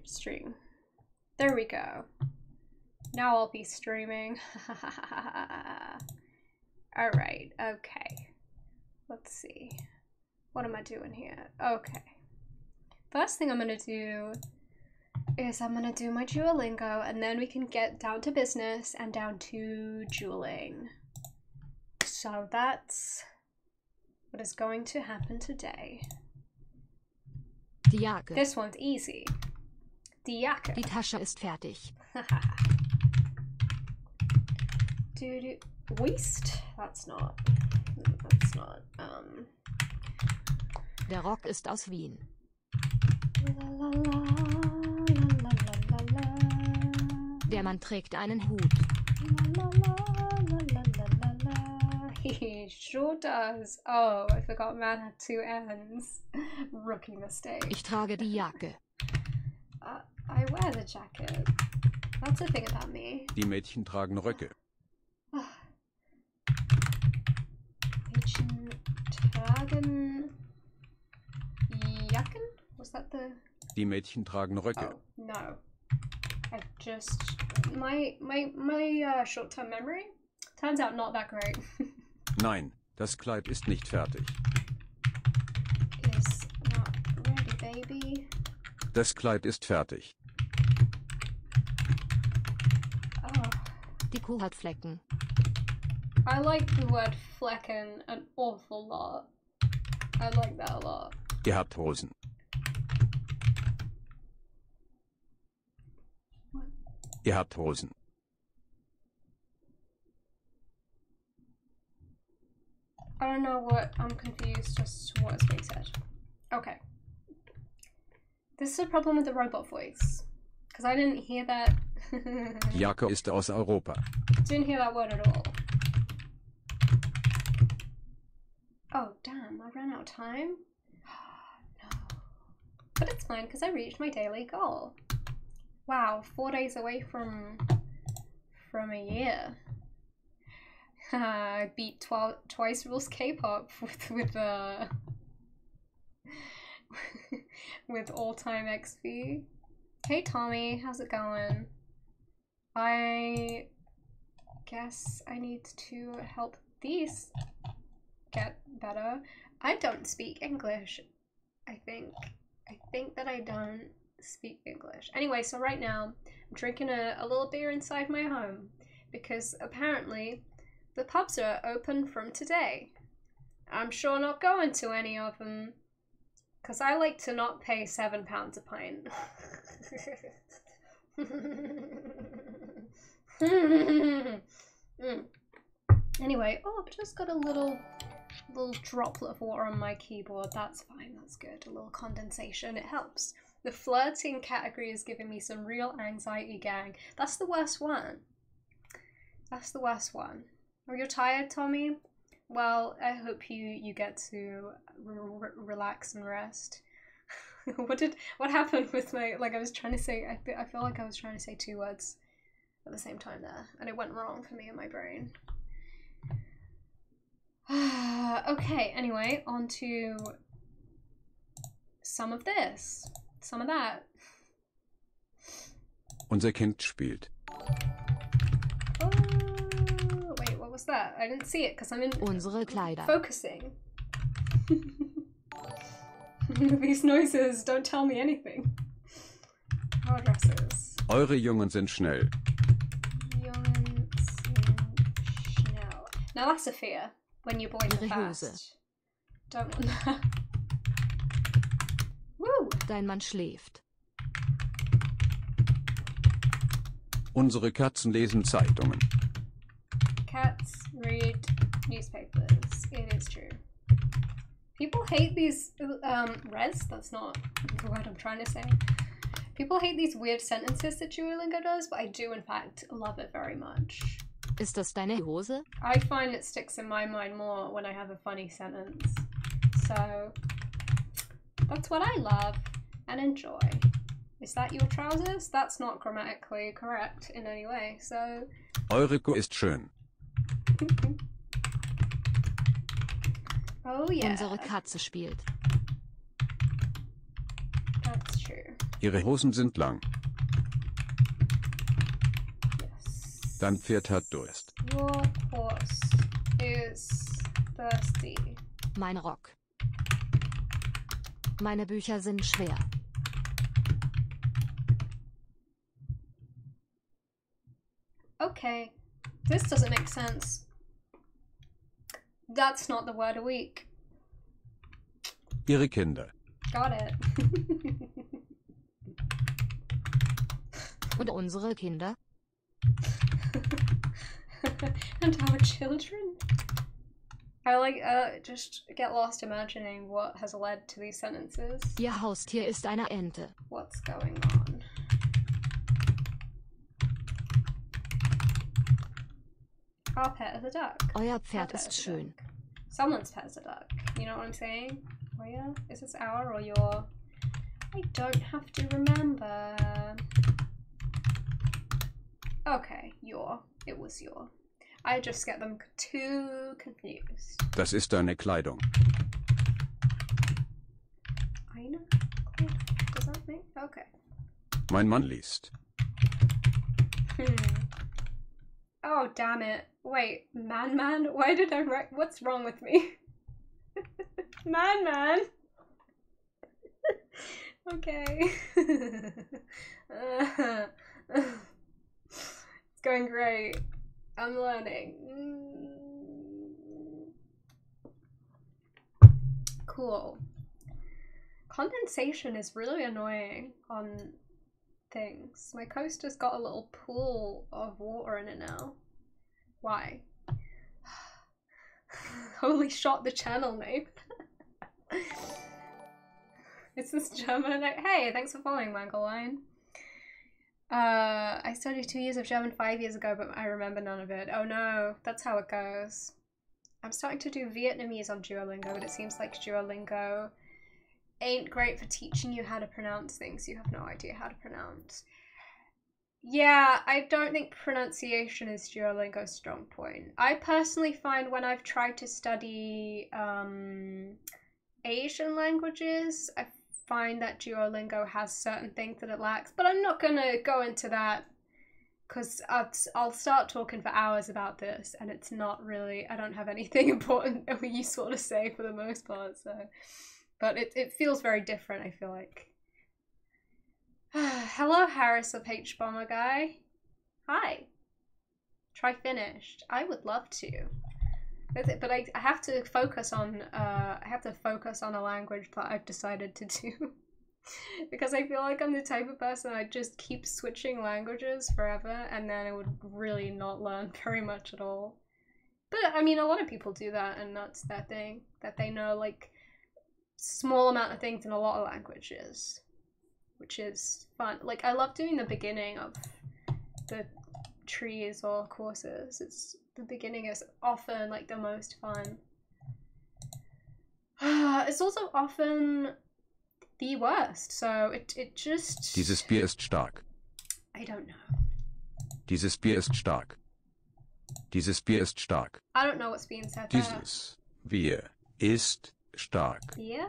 stream. There we go. Now I'll be streaming. Alright, okay. Let's see. What am I doing here? Okay. First thing I'm gonna do is I'm gonna do my Duolingo, and then we can get down to business and down to dueling. So that's what is going to happen today. Die Jacke. This one's easy. Die Jacke. Die Tasche ist fertig. Waist? That's not. Der Rock ist aus Wien. La, la, la, la, la, la, la. Der Mann trägt einen Hut. La, la, la, la, la, la, la. He sure does. Oh, I forgot man had two ends. Rookie mistake. Ich trage die Jacke. I wear the jacket. That's the thing about me. Die Mädchen tragen Röcke. Mädchen tragen Jacken? Was that the... Die Mädchen tragen Röcke. Oh, no. I just... My short-term memory turns out not that great. Nein, das Kleid ist nicht fertig. Is not ready, baby. Das Kleid ist fertig. Oh. Die Kuh hat Flecken. I like the word Flecken an awful lot. I like that a lot. Ihr habt Hosen. What? Ihr habt Hosen. I don't know what, I'm confused as to what's being said. Okay. This is a problem with the robot voice. Because I didn't hear that. Die Jacke ist aus Europa. Didn't hear that word at all. Oh, damn, I ran out of time? No. But it's fine, because I reached my daily goal. Wow, 4 days away from a year. I beat Twice Rules K-pop with all-time XP. Hey Tommy, how's it going? I guess I need to help these get better. I don't speak English. I think that I don't speak English. Anyway, so right now I'm drinking a little beer inside my home because apparently the pubs are open from today. I'm sure not going to any of them because I like to not pay £7 a pint. Anyway, oh, I've just got a little droplet of water on my keyboard. That's fine, that's good. A little condensation, it helps. The flirting category is giving me some real anxiety, gang. That's the worst one. That's the worst one. Are you tired, Tommy? Well, I hope you get to relax and rest. What happened with my, like I was trying to say, I feel like I was trying to say 2 words at the same time there, and it went wrong for me in my brain. Okay, anyway, on to some of this, some of that. Unser Kind spielt. Oh, wait, what was that? I didn't see it because I'm in Unsere Kleider. focusing. These noises don't tell me anything. Our dresses. Eure Jungen sind schnell. Jungen sind schnell. Now that's a fear when your boys are Ihre Hose. fast. Don't want that. Woo! Dein Mann schläft. Unsere Katzen lesen Zeitungen. Cats read newspapers. It is true. People hate these, that's not the word I'm trying to say. People hate these weird sentences that Duolingo does, but I do in fact love it very much. Ist das deine Hose? I find it sticks in my mind more when I have a funny sentence. So, that's what I love and enjoy. Is that your trousers? That's not grammatically correct in any way, so... Eure Kuh ist schön. Oh yeah. Unsere Katze spielt. That's true. Ihre Hosen sind lang. Yes. Dein Pferd hat Durst. Your horse is thirsty. Mein Rock. Meine Bücher sind schwer. Okay, this doesn't make sense. That's not the word a week. Ihre Kinder. Got it. Und unsere Kinder? And our children? I like, just get lost imagining what has led to these sentences. Ihr Haustier ist eine Ente. What's going on? Our pet is a duck. Euer Our Pferd pet ist is a schön. duck. Someone's pet is a duck. You know what I'm saying? Oh yeah? Is this our or your? I don't have to remember. Okay, your. It was your. I just get them too confused. Das ist deine Kleidung. Eine? Does that mean? Okay. Mein Mann liest. Oh, damn it. Wait, man? Why did I write? What's wrong with me? Man. Okay. It's going great. I'm learning. Cool. Condensation is really annoying on things. My coaster's got a little pool of water in it now. Why? Holy shot, the channel name. Is this German? Hey, thanks for following, Mangoline. I studied 2 years of German 5 years ago, but I remember none of it. Oh no, that's how it goes. I'm starting to do Vietnamese on Duolingo, but it seems like Duolingo ain't great for teaching you how to pronounce things you have no idea how to pronounce. Yeah, I don't think pronunciation is Duolingo's strong point. I personally find when I've tried to study Asian languages, I find that Duolingo has certain things that it lacks, but I'm not gonna go into that because I'll start talking for hours about this and it's not really, I don't have anything important or useful to say for the most part, so. But it feels very different, I feel like. Hello, Harris of H Bomber Guy. Hi. Try finished. I would love to. But I have to focus on a language that I've decided to do. Because I feel like I'm the type of person I'd just keep switching languages forever and then I would really not learn very much at all. But I mean, a lot of people do that and that's their thing. That they know like small amount of things in a lot of languages, which is fun. Like I love doing the beginning of the trees or courses. The beginning is often like the most fun. It's also often the worst, so it just... Dieses Bier ist stark. I don't know. Dieses Bier ist stark. Dieses Bier ist stark. I don't know what's being said there. Dieses Bier ist stark. Beer?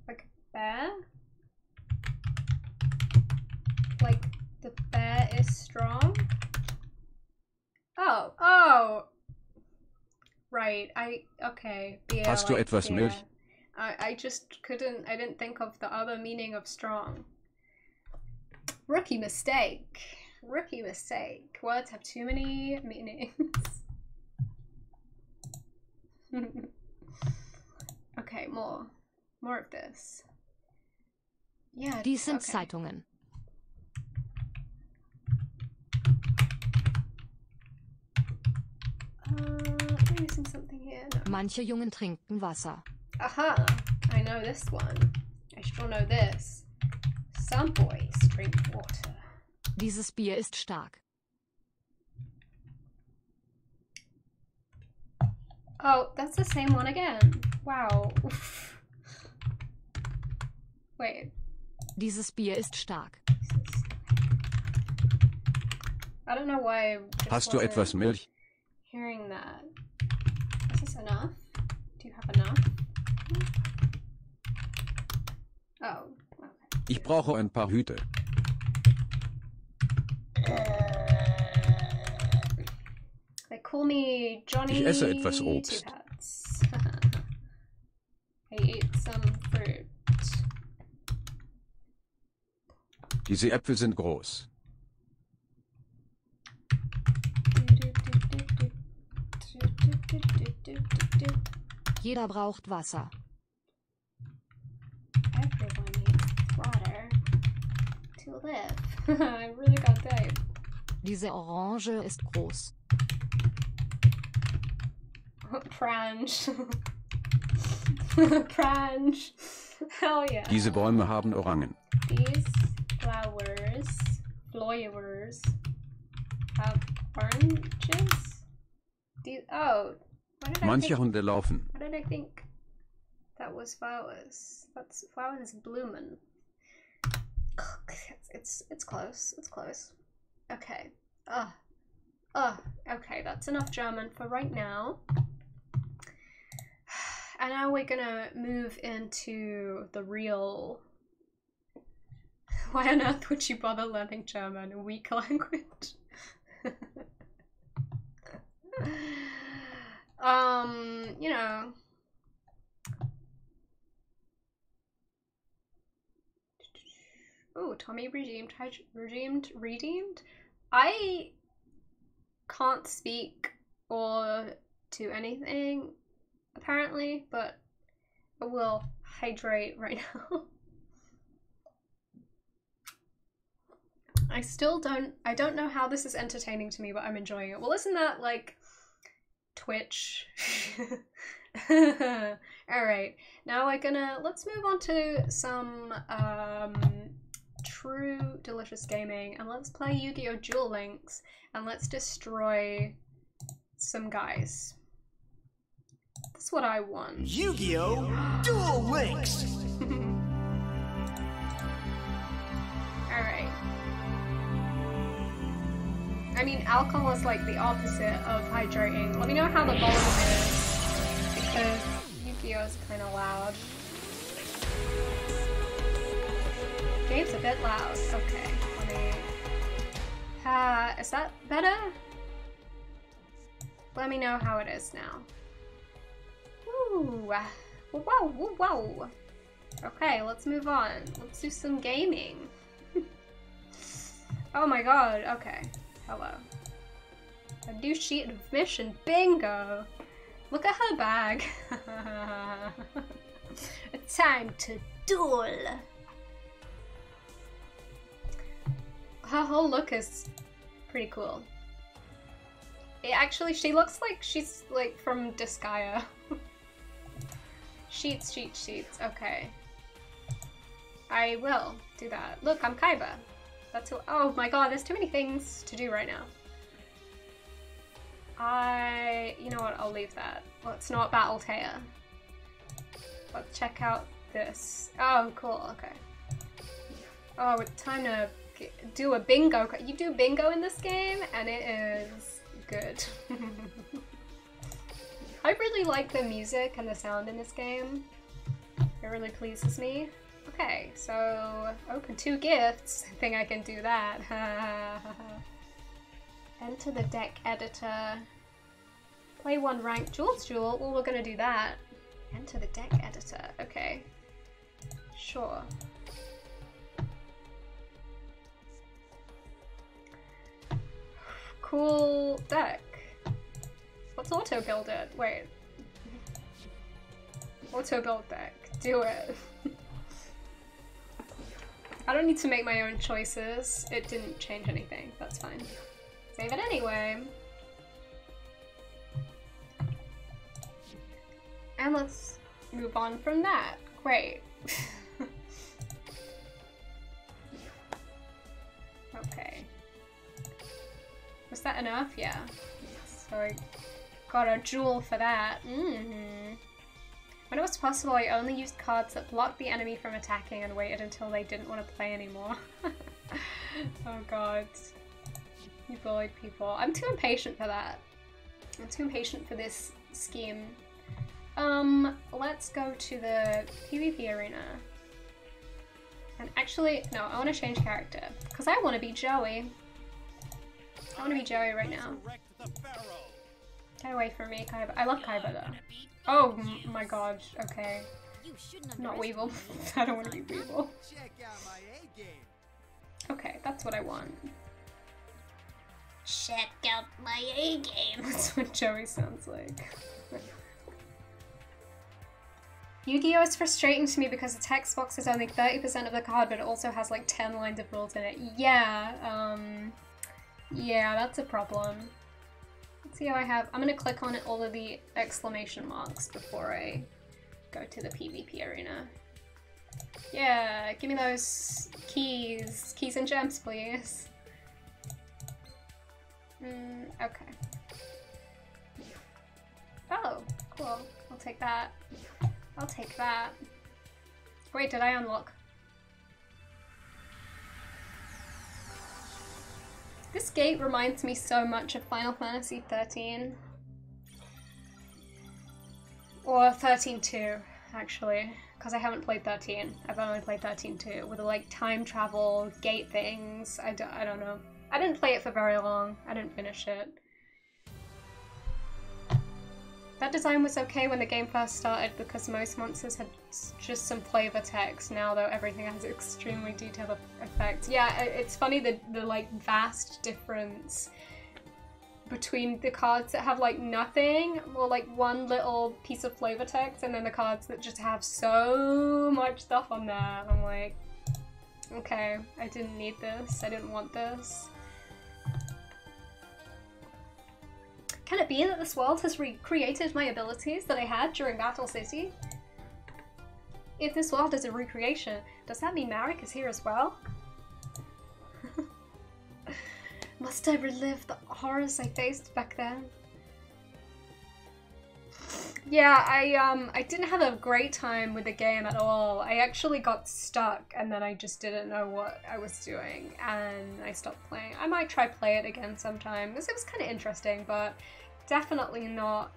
Like bear? Like the bear is strong? Oh! Right, okay, beer. Hast du like etwas beer. Milch? I just couldn't, I didn't think of the other meaning of strong. Rookie mistake. Rookie mistake. Words have too many meanings. Okay, more of this. Yeah. Dies sind okay. Zeitungen. Am I missing something here? No. Manche Jungen trinken Wasser. Aha! I know this one. I still know this. Some boys drink water. Dieses Bier ist stark. Oh, that's the same one again. Wow. Oof. Wait. Dieses Bier ist stark. I don't know why I just Hast du wasn't etwas Milch? hearing that. Is this enough? Do you have enough? Oh. Okay. Ich brauche ein paar Hüte. They call me Johnny Ich esse etwas Obst. Two Hats. I eat some fruit. Diese Äpfel sind groß. Jeder braucht Wasser. Everyone needs water to live. I really got that. Diese Orange ist groß. Prange. Prange. Hell yeah. Diese Bäume haben Orangen. These flowers have oranges? These, oh, what did I Manche think? Hunde laufen. What did I think? That was flowers. That's flowers blooming. It's close. It's close. Okay. Okay, that's enough German for right now. And now we're gonna move into the real... Why on earth would you bother learning German, a weak language? You know... Oh, Tommy redeemed. Redeemed? I can't speak or do anything, apparently, but I will hydrate right now. I don't know how this is entertaining to me, but I'm enjoying it. Well, isn't that like Twitch? Alright, now let's move on to some true delicious gaming, and let's play Yu-Gi-Oh! Duel Links, and let's destroy some guys. That's what I want. Yu-Gi-Oh! Duel Links! Alright. I mean, alcohol is like the opposite of hydrating. Let me know how the volume is, because Yu-Gi-Oh! Is kind of loud. Game's a bit loud. Okay, let me... is that better? Let me know how it is now. Ooh, whoa, whoa, whoa. Okay, let's move on. Let's do some gaming. Oh my god, okay. Hello. A new sheet of mission. Bingo! Look at her bag. Time to duel. Her whole look is pretty cool. She looks like she's like from Disgaea. Sheets. Okay. I will do that. Look, I'm Kaiba. That's who. Oh my god, there's too many things to do right now. You know what? I'll leave that. Let's not battle Taya. Let's check out this. Oh, cool. Okay. Oh, it's time to do a bingo. You do bingo in this game, and it is good. I really like the music and the sound in this game. It really pleases me. Okay, so open 2 gifts. I think I can do that. Enter the deck editor. Play 1 ranked Jules Duel. Well, we're gonna do that. Enter the deck editor. Okay. Sure. Cool deck. Let's auto build it. Wait. Auto build deck. Do it. I don't need to make my own choices. It didn't change anything. That's fine. Save it anyway. And let's move on from that. Great. Okay. Was that enough? Yeah. So I got a jewel for that. When it was possible, I only used cards that blocked the enemy from attacking and waited until they didn't want to play anymore. Oh god. You bullied people. I'm too impatient for that. I'm too impatient for this scheme. Let's go to the PvP arena. And actually, no, I want to change character. Because I want to be Joey. I want to be Joey right now. Get away from me, Kaiba. I love Kaiba though. Oh my god, okay. Not Weevil. I don't want to be Weevil. Okay, that's what I want. Check out my A-game. That's what Joey sounds like. Yu-Gi-Oh! Is frustrating to me because the text box is only 30% of the card, but it also has like 10 lines of rules in it. Yeah, yeah, that's a problem. Let's see how I have. I'm gonna click on all of the exclamation marks before I go to the PvP arena. Yeah, give me those keys. Keys and gems, please. Okay. Oh, cool. I'll take that. I'll take that. Wait, did I unlock? This gate reminds me so much of Final Fantasy 13. Or 13-2, actually. Because I haven't played 13. I've only played 13-2 with the like time travel gate things. I don't know. I didn't play it for very long. I didn't finish it. That design was okay when the game first started because most monsters had just some flavor text. Now though, everything has extremely detailed effects. Yeah, it's funny the like vast difference between the cards that have like nothing or like one little piece of flavor text and then the cards that just have so much stuff on there. I'm like, okay, I didn't need this. I didn't want this. Can it be that this world has recreated my abilities that I had during Battle City? If this world is a recreation, does that mean Marek is here as well? Must I relive the horrors I faced back then? Yeah, I didn't have a great time with the game at all. I actually got stuck and then I just didn't know what I was doing and I stopped playing. I might try play it again sometime. This was kind of interesting, but definitely not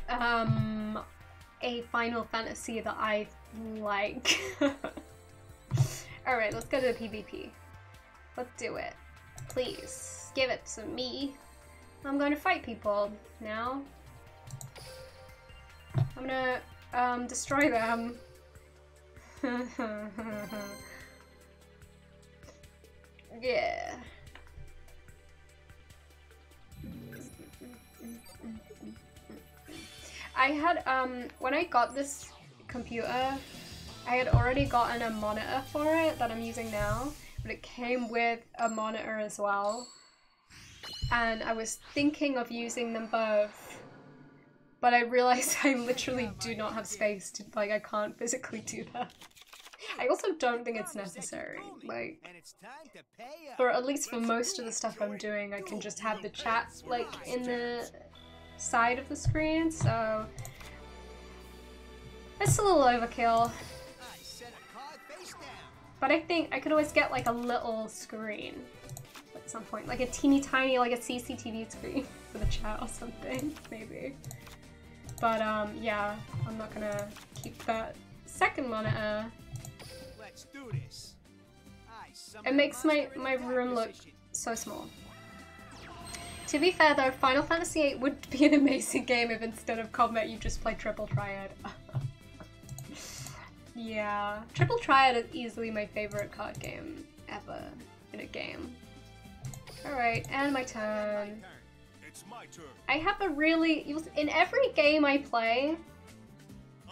a Final Fantasy that I like. Alright, let's go to the PvP. Let's do it. Please, give it to me. I'm going to fight people now. I'm gonna destroy them. Yeah. I had, when I got this computer, I had already gotten a monitor for it that I'm using now, but it came with a monitor as well. And I was thinking of using them both, but I realized I literally do not have space to, like, I can't physically do that. I also don't think it's necessary. Like, for at least for most of the stuff I'm doing, I can just have the chat, like, in the side of the screen, so it's a little overkill. But I think I could always get, like, a little screen at some point, like a teeny tiny, like a CCTV screen for the chat or something, maybe. But yeah, I'm not gonna keep that second monitor. Let's do this. It makes my room look so small. To be fair though, Final Fantasy VIII would be an amazing game if instead of combat you just play Triple Triad. Yeah, Triple Triad is easily my favorite card game ever in a game. Alright, and my turn. It's my turn. I have a really... in every game I play,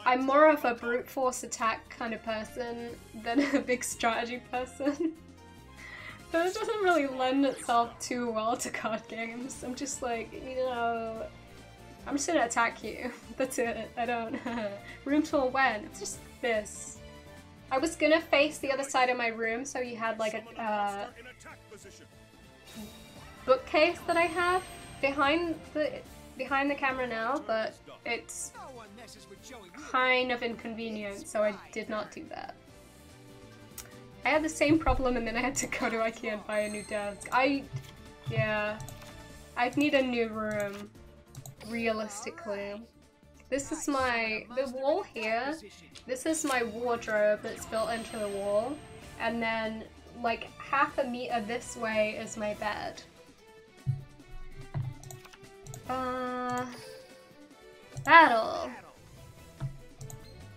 I'm more of a brute force attack kind of person than a big strategy person. So it doesn't really lend itself too well to card games. I'm just like, you know, I'm just gonna attack you. That's it. I don't... Room tour when? It's just this. I was gonna face the other side of my room so you had like a bookcase that I have behind the camera now, but it's kind of inconvenient, so I did not do that. I had the same problem and then I had to go to IKEA and buy a new desk. Yeah, I'd need a new room, realistically. This is the wall here. This is my wardrobe that's built into the wall. And then, like, half a meter this way is my bed. Battle.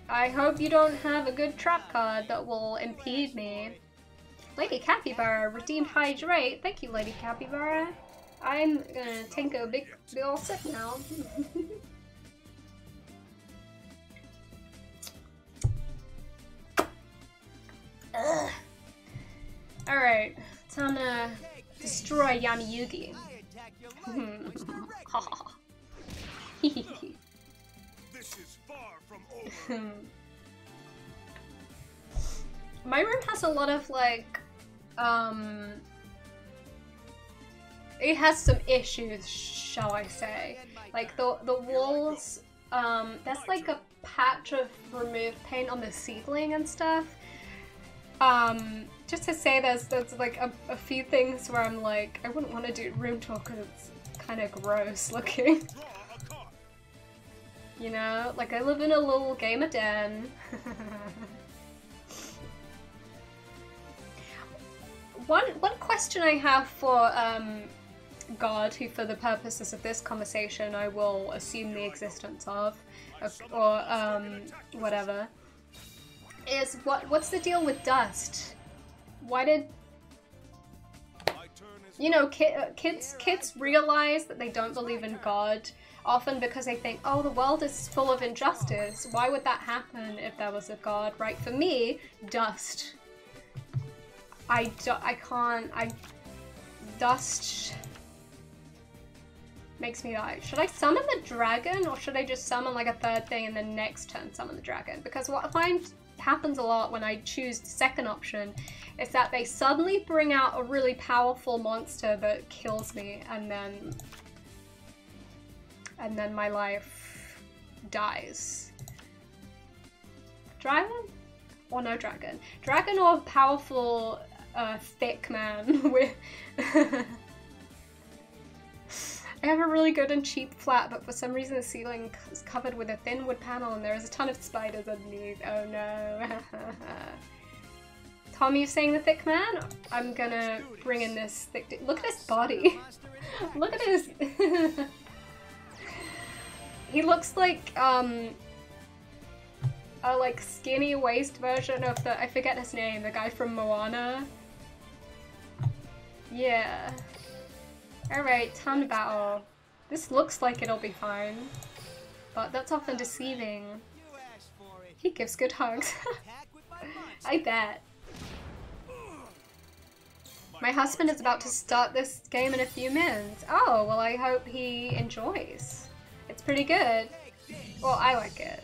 I hope you don't have a good trap card that will impede me. Lady Capybara redeemed Hydrate. Thank you, Lady Capybara. I'm gonna take a big ol' sip now. Alright, time to destroy Yami Yugi. This is far from over. My room has a lot of like, it has some issues, shall I say. Like the walls, there's like a patch of removed paint on the ceiling and stuff. Just to say there's like a few things where I'm like, I wouldn't want to do room tour because it's kind of gross looking. You know, like I live in a little gamer den. One question I have for God, who for the purposes of this conversation I will assume the existence of, or whatever, is what's the deal with dust? Why did, you know, kids realize that they don't believe in God often because they think, oh, the world is full of injustice. Why would that happen if there was a God, right? For me, dust. Dust makes me die. Should I summon the dragon or should I just summon like a third thing and then next turn summon the dragon? Because what I find happens a lot when I choose the second option is that they suddenly bring out a really powerful monster that kills me and then my life dies. Dragon? Or no dragon? Dragon or powerful thick man with I have a really good and cheap flat, but for some reason the ceiling is covered with a thin wood panel and there is a ton of spiders underneath. Oh no. Tom, you saying the thick man? I'm gonna bring in this thick look at his body. Look at his he looks like a like skinny waist version of the, I forget his name, the guy from Moana. Yeah. Alright, time to battle. This looks like it'll be fine, but that's often deceiving. He gives good hugs. I bet. My husband is about to start this game in a few minutes. Oh, well I hope he enjoys. It's pretty good. Well, I like it.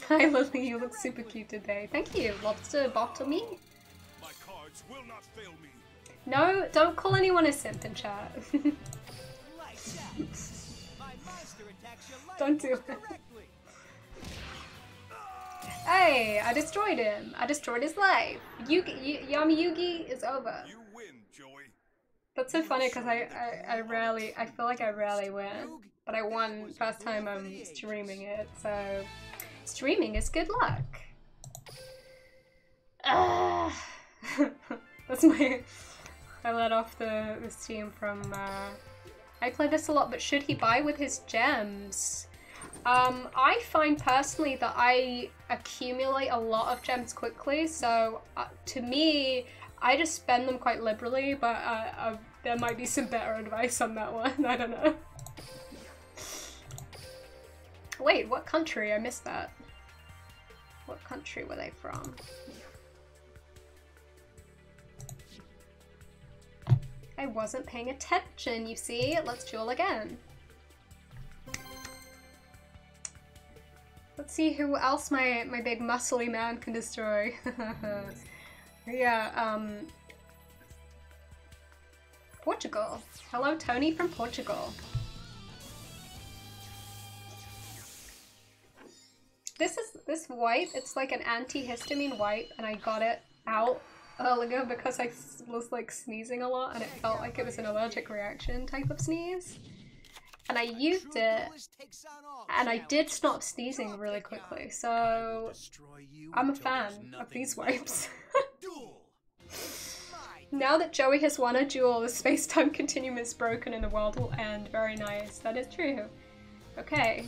Hi Lily, you look super cute today. Thank you, Lobster Bottomy. My cards will not fail me. No, don't call anyone a simp in chat. Don't do it. Hey, I destroyed him. I destroyed his life. Yami Yugi is over. You win, Joey. That's so funny because I feel like I rarely win. But I won first time I'm streaming it, so streaming is good luck. That's my... I let off the steam from... I play this a lot, but should he buy with his gems? I find personally that I accumulate a lot of gems quickly, so to me, I just spend them quite liberally, but there might be some better advice on that one, I don't know. Wait, what country? I missed that. What country were they from? I wasn't paying attention, you see? Let's duel again. Let's see who else my big muscly man can destroy. Yeah, Portugal. Hello, Tony from Portugal. This wipe, it's like an antihistamine wipe, and I got it out earlier because I was like sneezing a lot and it felt like it was an allergic reaction type of sneeze. and I used it, and I did stop sneezing really quickly, so I'm a fan of these wipes. Now that Joey has won a duel, the space-time continuum is broken and the world will end. Very nice. That is true. Okay.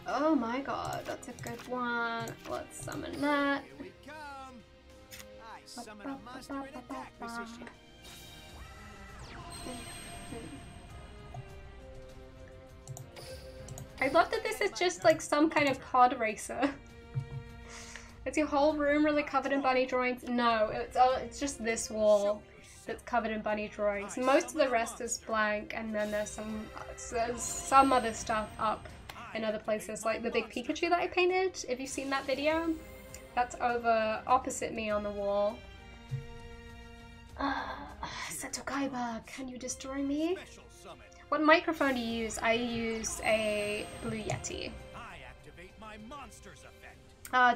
Oh my god, that's a good one. Let's summon that. I love that this is just like some kind of pod racer. Is your whole room really covered in bunny drawings? No, it's just this wall that's covered in bunny drawings. Most of the rest is blank, and then there's some other stuff up in other places, like the big Pikachu that I painted. If you've seen that video, that's over opposite me on the wall. Seto Kaiba, can you destroy me? What microphone do you use? I use a Blue Yeti.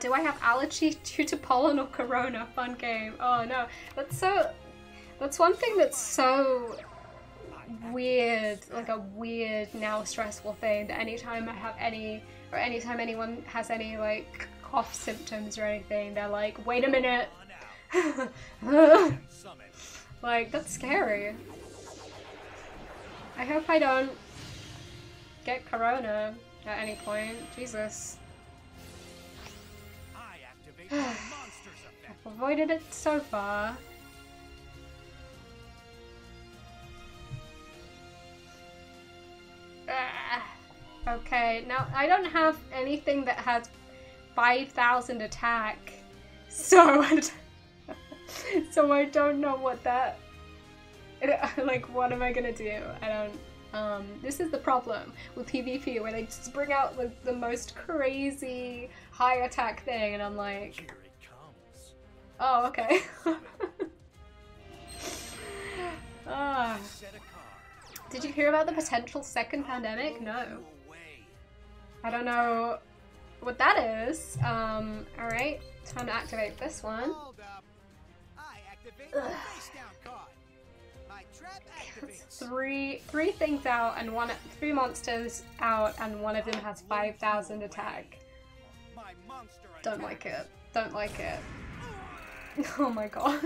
Do I have allergy due to pollen or corona? Fun game. Oh no, that's one thing that's so weird, like a weird now stressful thing, that anytime I have any, or anytime anyone has any like cough symptoms or anything, they're like, wait a minute. Like, that's scary. I hope I don't get corona at any point. Jesus. I've avoided it so far. Okay, now I don't have anything that has 5,000 attack, so so I don't know what that, like, what am I gonna do? I don't, this is the problem with PvP, where they just bring out like the most crazy high attack thing, and I'm like, oh, okay. Did you hear about the potential second pandemic? No. I don't know what that is. Alright, time to activate this one. Three things out, and three monsters out, and one of them has 5,000 attack. Don't like it. Don't like it. Oh my god.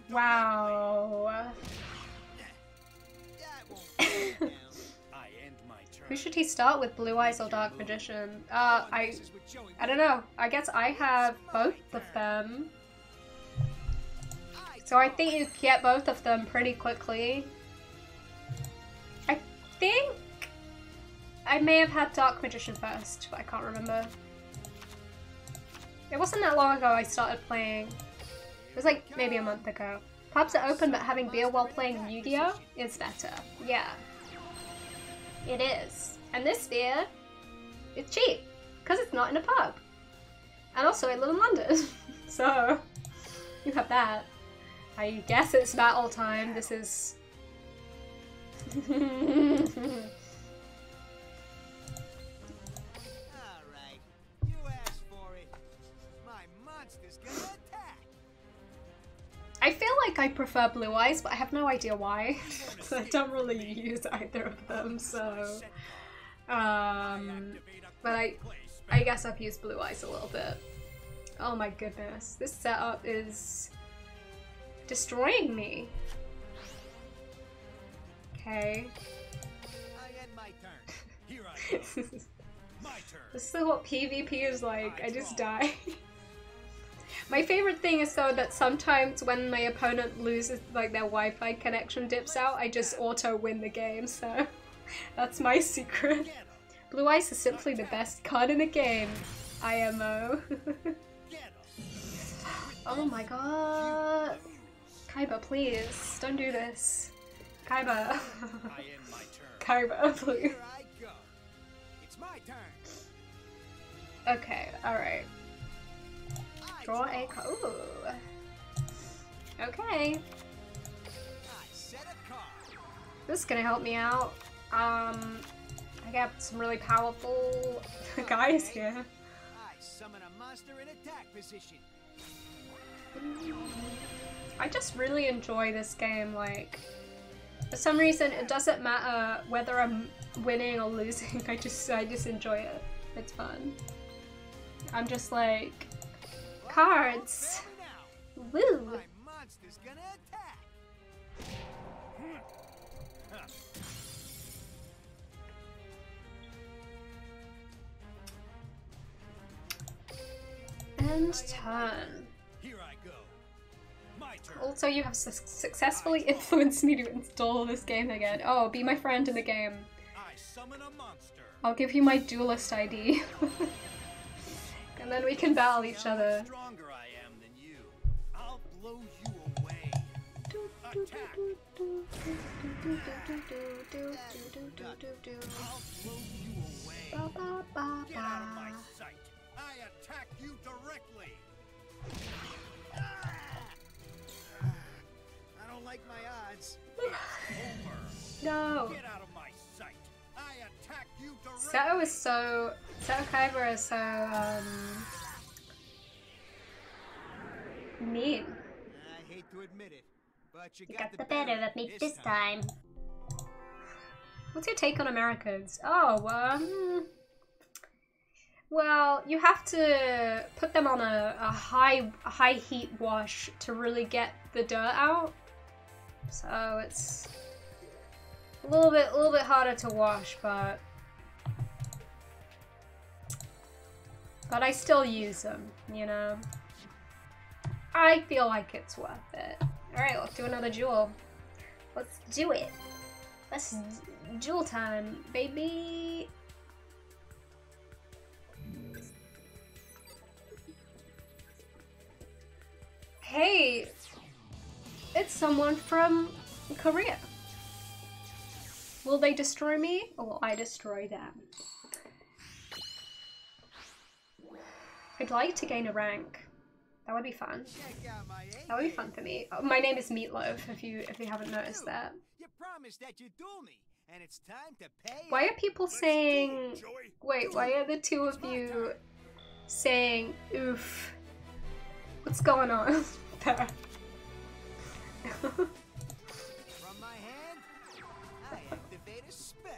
Wow. Who should he start with, Blue Eyes or Dark Magician? I don't know. I guess I have both of them. So I think you get both of them pretty quickly. I think I may have had Dark Magician first, but I can't remember. It wasn't that long ago I started playing. It was like maybe a month ago. Pubs are open, but having beer while playing Yu-Gi-Oh! Is better. Yeah. It is. And this beer is cheap, because it's not in a pub. And also I live in London, so you have that. I guess it's battle time. This is... I feel like I prefer Blue Eyes, but I have no idea why. I don't really use either of them, so... but I guess I've used Blue Eyes a little bit. Oh my goodness, this setup is destroying me. Okay. This is what PvP is like. I just die. My favorite thing is though that sometimes when my opponent loses, like their Wi-Fi connection dips out, I just auto win the game, so that's my secret. Blue Eyes is simply the best card in the game. IMO. Oh my god. Kaiba, please, don't do this. Kaiba. Kaiba, please. Okay, alright. Draw a card. Ooh. Okay. This is gonna help me out. I got some really powerful guys here. monster in attack position. I just really enjoy this game. Like, for some reason, it doesn't matter whether I'm winning or losing. I just enjoy it. It's fun. I'm just like, cards. Woo. My monster's gonna attack. End turn. Here I go. My turn. Also, you have successfully influenced me to install this game again. Oh, be my friend in the game. I summon a monster. I'll give you my duelist ID. And then we can battle each See how other. much stronger I am than you. I'll blow you away. Attack. I'll blow you away. Get out of my sight. I attack you directly. I don't like my odds. Over. No. Get out of my sight. I attack you directly. Seto is so... Seto Kaiba is so, mean. I hate to admit it, but you You got the better of me this time. What's your take on Americans? Oh, well, you have to put them on a high heat wash to really get the dirt out. So it's a little bit harder to wash, but I still use them, you know. I feel like it's worth it. Alright, let's do another duel. Let's do it. Let's duel time, baby. Hey, it's someone from Korea. Will they destroy me, or will I destroy them? I'd like to gain a rank. That would be fun. That would be fun for me. Oh, my name is Meatloaf, if you haven't noticed that. You promised that you'd duel me, and it's time to pay. Why are people saying... do it, Joey. Wait, why are the two of you saying oof? What's going on there? From my hand, I activate a spell.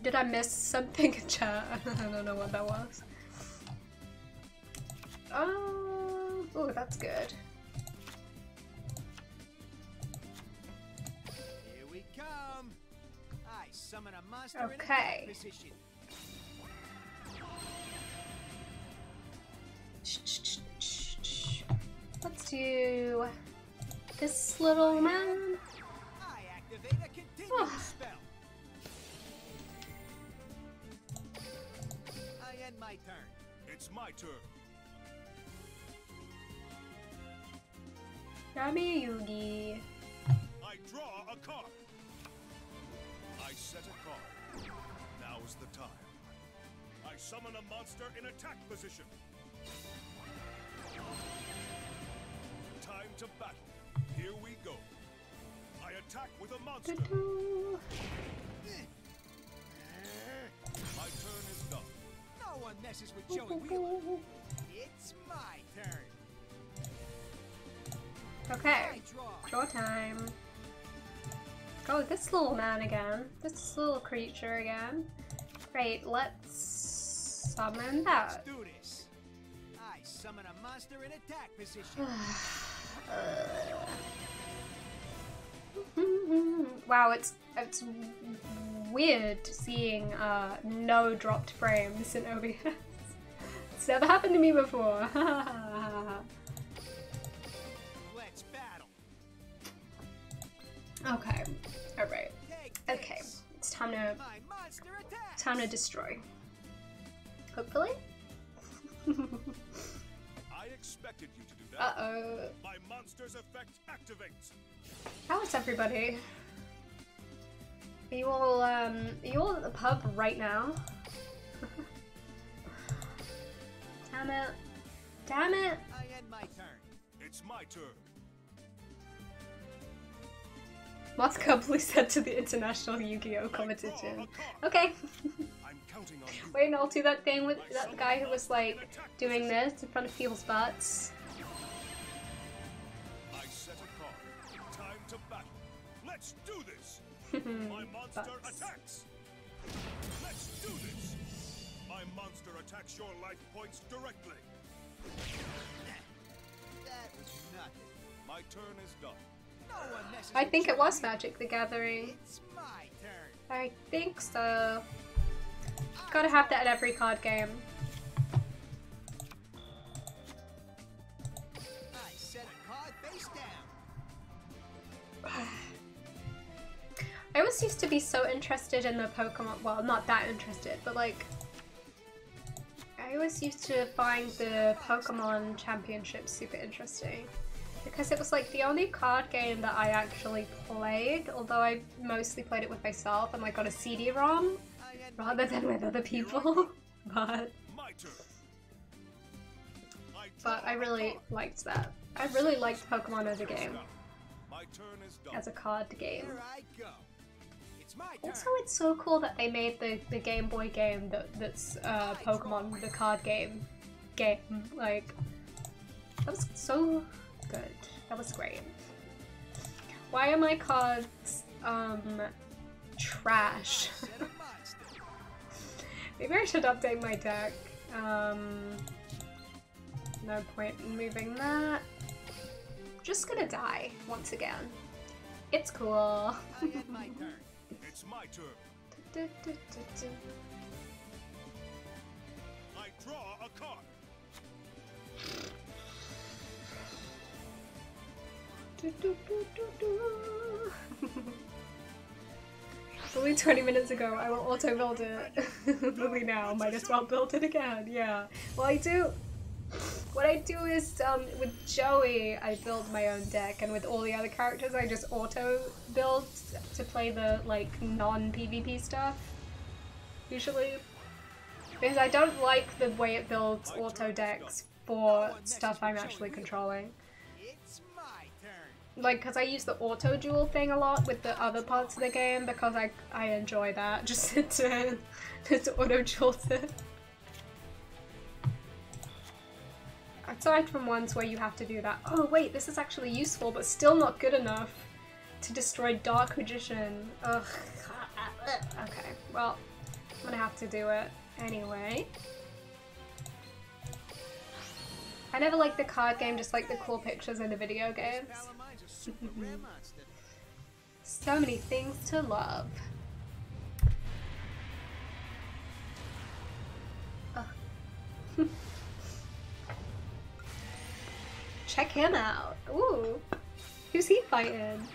Did I miss something in chat? I don't know what that was. Oh, that's good. Here we come. I summon a monster in Okay. attack position. Let's do this little man. I activate a continuous spell. I end my turn. It's my turn. Yami Yugi. I draw a card. I set a card. Now is the time. I summon a monster in attack position. Time to battle. Here we go. I attack with a monster. My turn is done. No one messes with Joey Wheeler. It's my turn. Okay, I draw. draw time. Oh, this little man again. This little creature again. Great, let's summon Let's that. do this. I summon a monster in attack position. Wow, it's weird seeing no dropped frames in OBS. It's never happened to me before. Let's battle. Okay, all right. Take Okay, this. it's time to My monster attack. destroy. Hopefully. I expected you to do that. Uh-oh. My monster's effect activates. How is everybody? Are you all at the pub right now? Damn it. Damn it. I end my turn. It's my turn. Moscow Blue said to the international Yu-Gi-Oh competition. Okay. I'm counting on you. Wait, and I'll do that thing with that guy who was like doing this in front of people's butts. I set a card. Time to battle. Let's do this. My monster Butts. attacks. Let's do this. My monster attacks your life points directly. That was nothing. My turn is done. No one messes I with think it was Johnny. Magic the Gathering. It's my turn. I think so. Gotta have that in every card game. I set a card face down. I always used to be so interested in the Pokemon, well, not that interested, but like, I always used to find the Pokemon Championships super interesting. Because it was like the only card game that I actually played, although I mostly played it with myself and like on a CD-ROM, I had rather than with other people. but My turn. I really liked that. I really liked Pokemon as a game, My turn is done. as a card game. Here I go. It's my turn. Also, it's so cool that they made the Game Boy game that's Pokemon, the card game. Like, that was so good. That was great. Why are my cards, trash? Set a monster. Maybe I should update my deck. No point in moving that. Just gonna die once again. It's cool. I had my turn. It's my turn. I draw a card. Only 20 minutes ago, I will auto build it. Lily now, might as well build it again. Yeah. Well, I do. What I do is, with Joey, I build my own deck, and with all the other characters, I just auto build to play the like non-PvP stuff. Usually, because I don't like the way it builds auto decks for stuff I'm actually controlling. It's my turn. Like, because I use the auto duel thing a lot with the other parts of the game because I enjoy that. Just to auto duel it. Aside from ones where you have to do that. Oh wait, this is actually useful, but still not good enough to destroy Dark Magician. Ugh. Okay, well, I'm gonna have to do it anyway. I never liked the card game, just like the cool pictures in the video games. Palamine's a super rare monster. So many things to love. Ugh. Check him out. Ooh. Who's he fighting?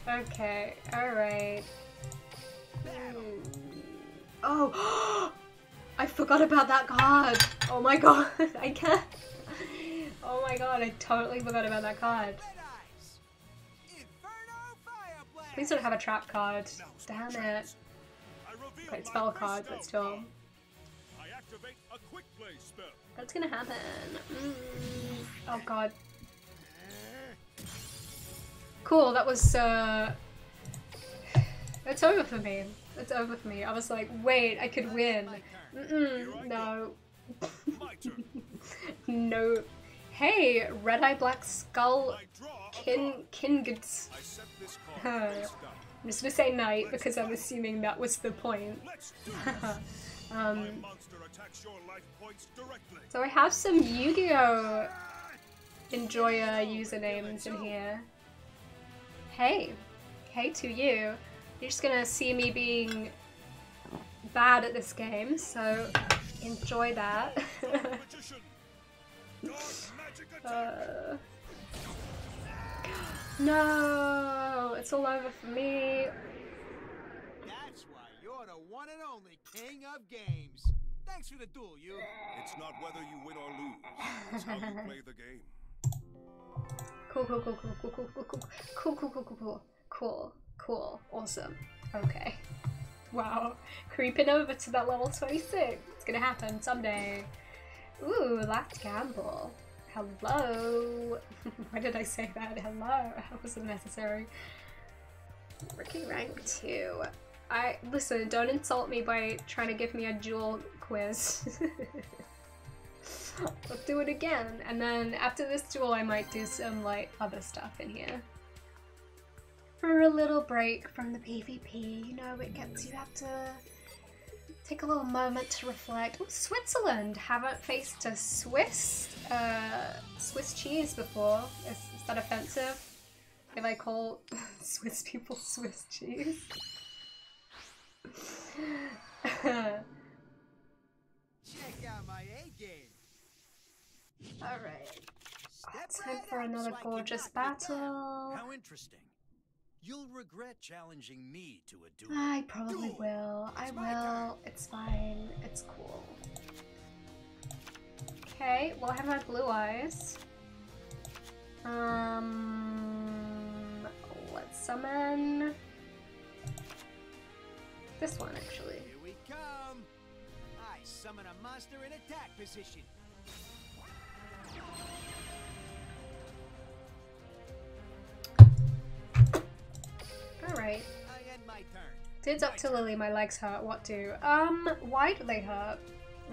Okay, alright. Oh! I forgot about that card! Oh my god, I can't. Oh my god, I totally forgot about that card. Red Eyes. Inferno Fire Blast. Please don't have a trap card. Damn it. I reveal Okay, my spell card, crystal but still. card. I activate a quick play spell. That's gonna happen. Oh god. Cool, that was, it's over for me. It's over for me. I was like, wait, I could win. No. My turn. No. Hey, Red Eye Black Skull I draw a card. Kingets. I set this Huh. card face down. I'm just gonna say knight because I'm assuming that was the point. Let's do this. My monster attacks your life points directly. So I have some Yu-Gi-Oh! Enjoyer usernames in here. Hey. Hey to you. You're just gonna see me being bad at this game, so enjoy that. Magician. Dark magic attack. No! It's all over for me. That's why you're the one and only king of games. Thanks for the duel, you. It's not whether you win or lose. It's how you play the game. Cool, cool, cool, cool, cool, cool, cool, cool, cool, cool, cool, cool, cool, cool, cool, awesome. Okay. Wow. Creeping over to that level 26. It's gonna happen someday. Ooh, last gamble. Hello. Why did I say that? Hello. That wasn't necessary. Rookie rank 2. Listen, don't insult me by trying to give me a duel quiz. I'll do it again, and then after this duel I might do some like other stuff in here. For a little break from the PvP, you know, you have to take a little moment to reflect. Oh, Switzerland! Haven't faced a Swiss cheese before. Is that offensive? If I call Swiss people Swiss cheese? Check out my A game. Alright. Time for another gorgeous battle. How interesting. You'll regret challenging me to a duel. I probably will. I will. It's fine. It's cool. Okay, well I have my blue eyes. Let's summon this one actually. Here we come. I summon a monster in attack position. Alright. I end my turn. It's up to Lily, my legs hurt. What do? Why do they hurt?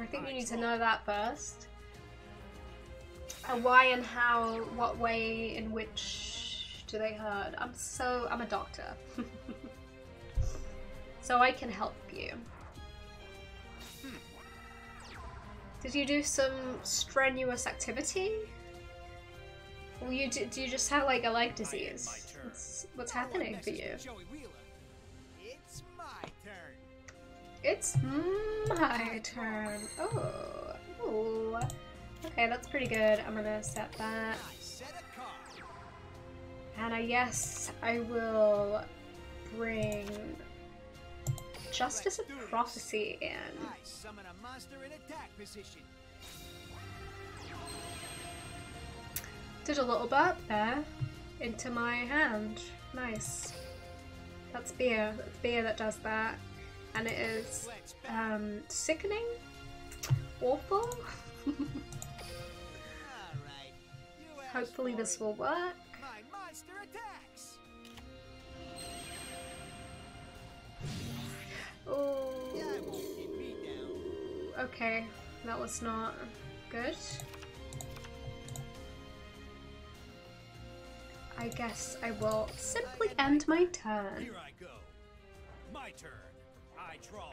I think you need to know that first. Why and how, what way, in which do they hurt? I'm a doctor. So I can help you. Did you do some strenuous activity? Or do you just have like a leg disease? What's happening for you? Joey Wheeler. It's my turn. It's my turn. Oh. Ooh. Okay, that's pretty good. I'm gonna set that. I set a card. And yes, I will bring Justice of Prophecy in. I summon a monster in attack position. Did a little burp there into my hand. Nice. That's beer. That's beer that does that. And it is sickening? Awful? Alright. Hopefully this will work. My monster attacks. Oh. That won't keep me down. Okay, that was not good. I guess I will simply end my turn. Here I go. My turn. I draw.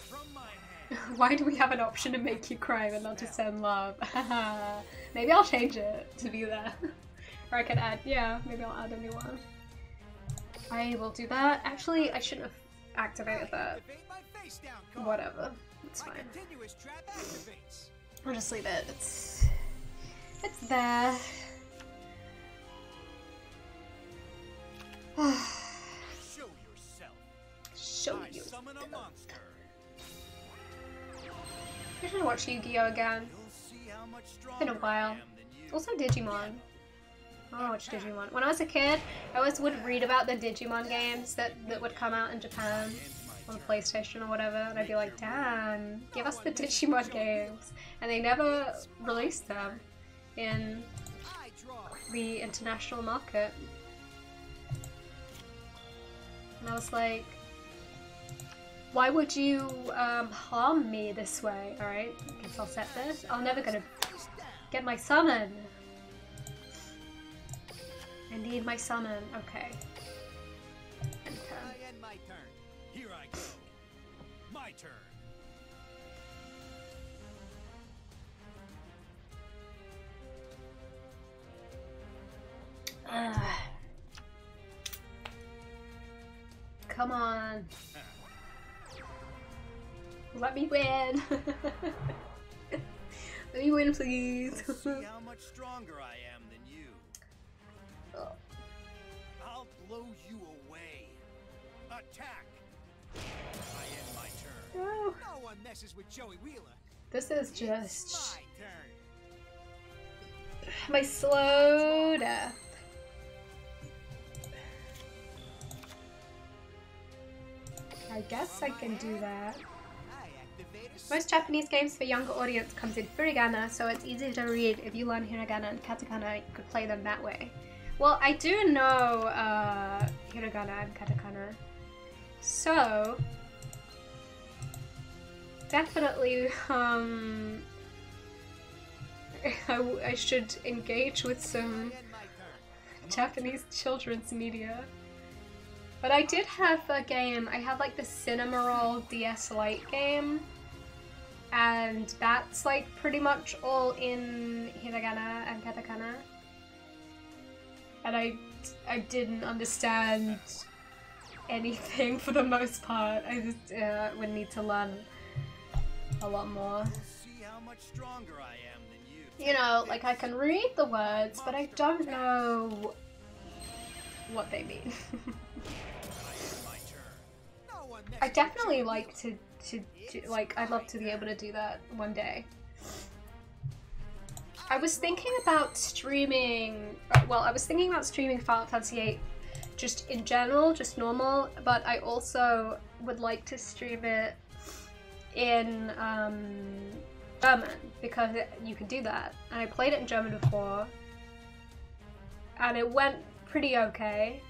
From my hand. Why do we have an option to make you cry but not to send love? Maybe I'll change it to be there. Or I can add, yeah, maybe I'll add a new one. I will do that. Actually, I shouldn't have activated that. Activate my face down card. Whatever, it's My fine. continuous trap activates. I'll just leave it. It's there. Show yourself. Show I you. summon a monster. I should watch Yu-Gi-Oh again. You'll see how much stronger Been a while. I am than you. Also Digimon. I watch Digimon. When I was a kid, I always would read about the Digimon games that would come out in Japan on the PlayStation or whatever, and I'd be like, damn, give us the Digimon games. And they never released them in I draw. the international market. And I was like, why would you harm me this way? Alright, guess I'll set this. I'm never gonna Face down. get my summon. I need my summon. Okay. Enter. I end my turn. Here I go. My turn. Come on. Let me win. Let me win, please. You'll see how much stronger I am than you. Oh. I'll blow you away. Attack. I end my turn. No. No one messes with Joey Wheeler. This is It's just my turn. My slow death. I guess I can do that. Most Japanese games for younger audience comes in furigana, so it's easy to read. If you learn hiragana and katakana, you could play them that way. Well, I do know hiragana and katakana, so definitely I should engage with some Japanese children's media. But I did have a game, I had like the Cinnamoroll DS Lite game, and that's like pretty much all in hiragana and katakana. And I didn't understand anything for the most part. I just would need to learn a lot more. See how much stronger I am than you. You know, like I can read the words, but I don't know what they mean. I definitely like to like, I'd love to be able to do that one day. I was thinking about streaming, well, I was thinking about streaming Final Fantasy VIII just in general, just normal, but I also would like to stream it in German, because you can do that. And I played it in German before, and it went pretty okay,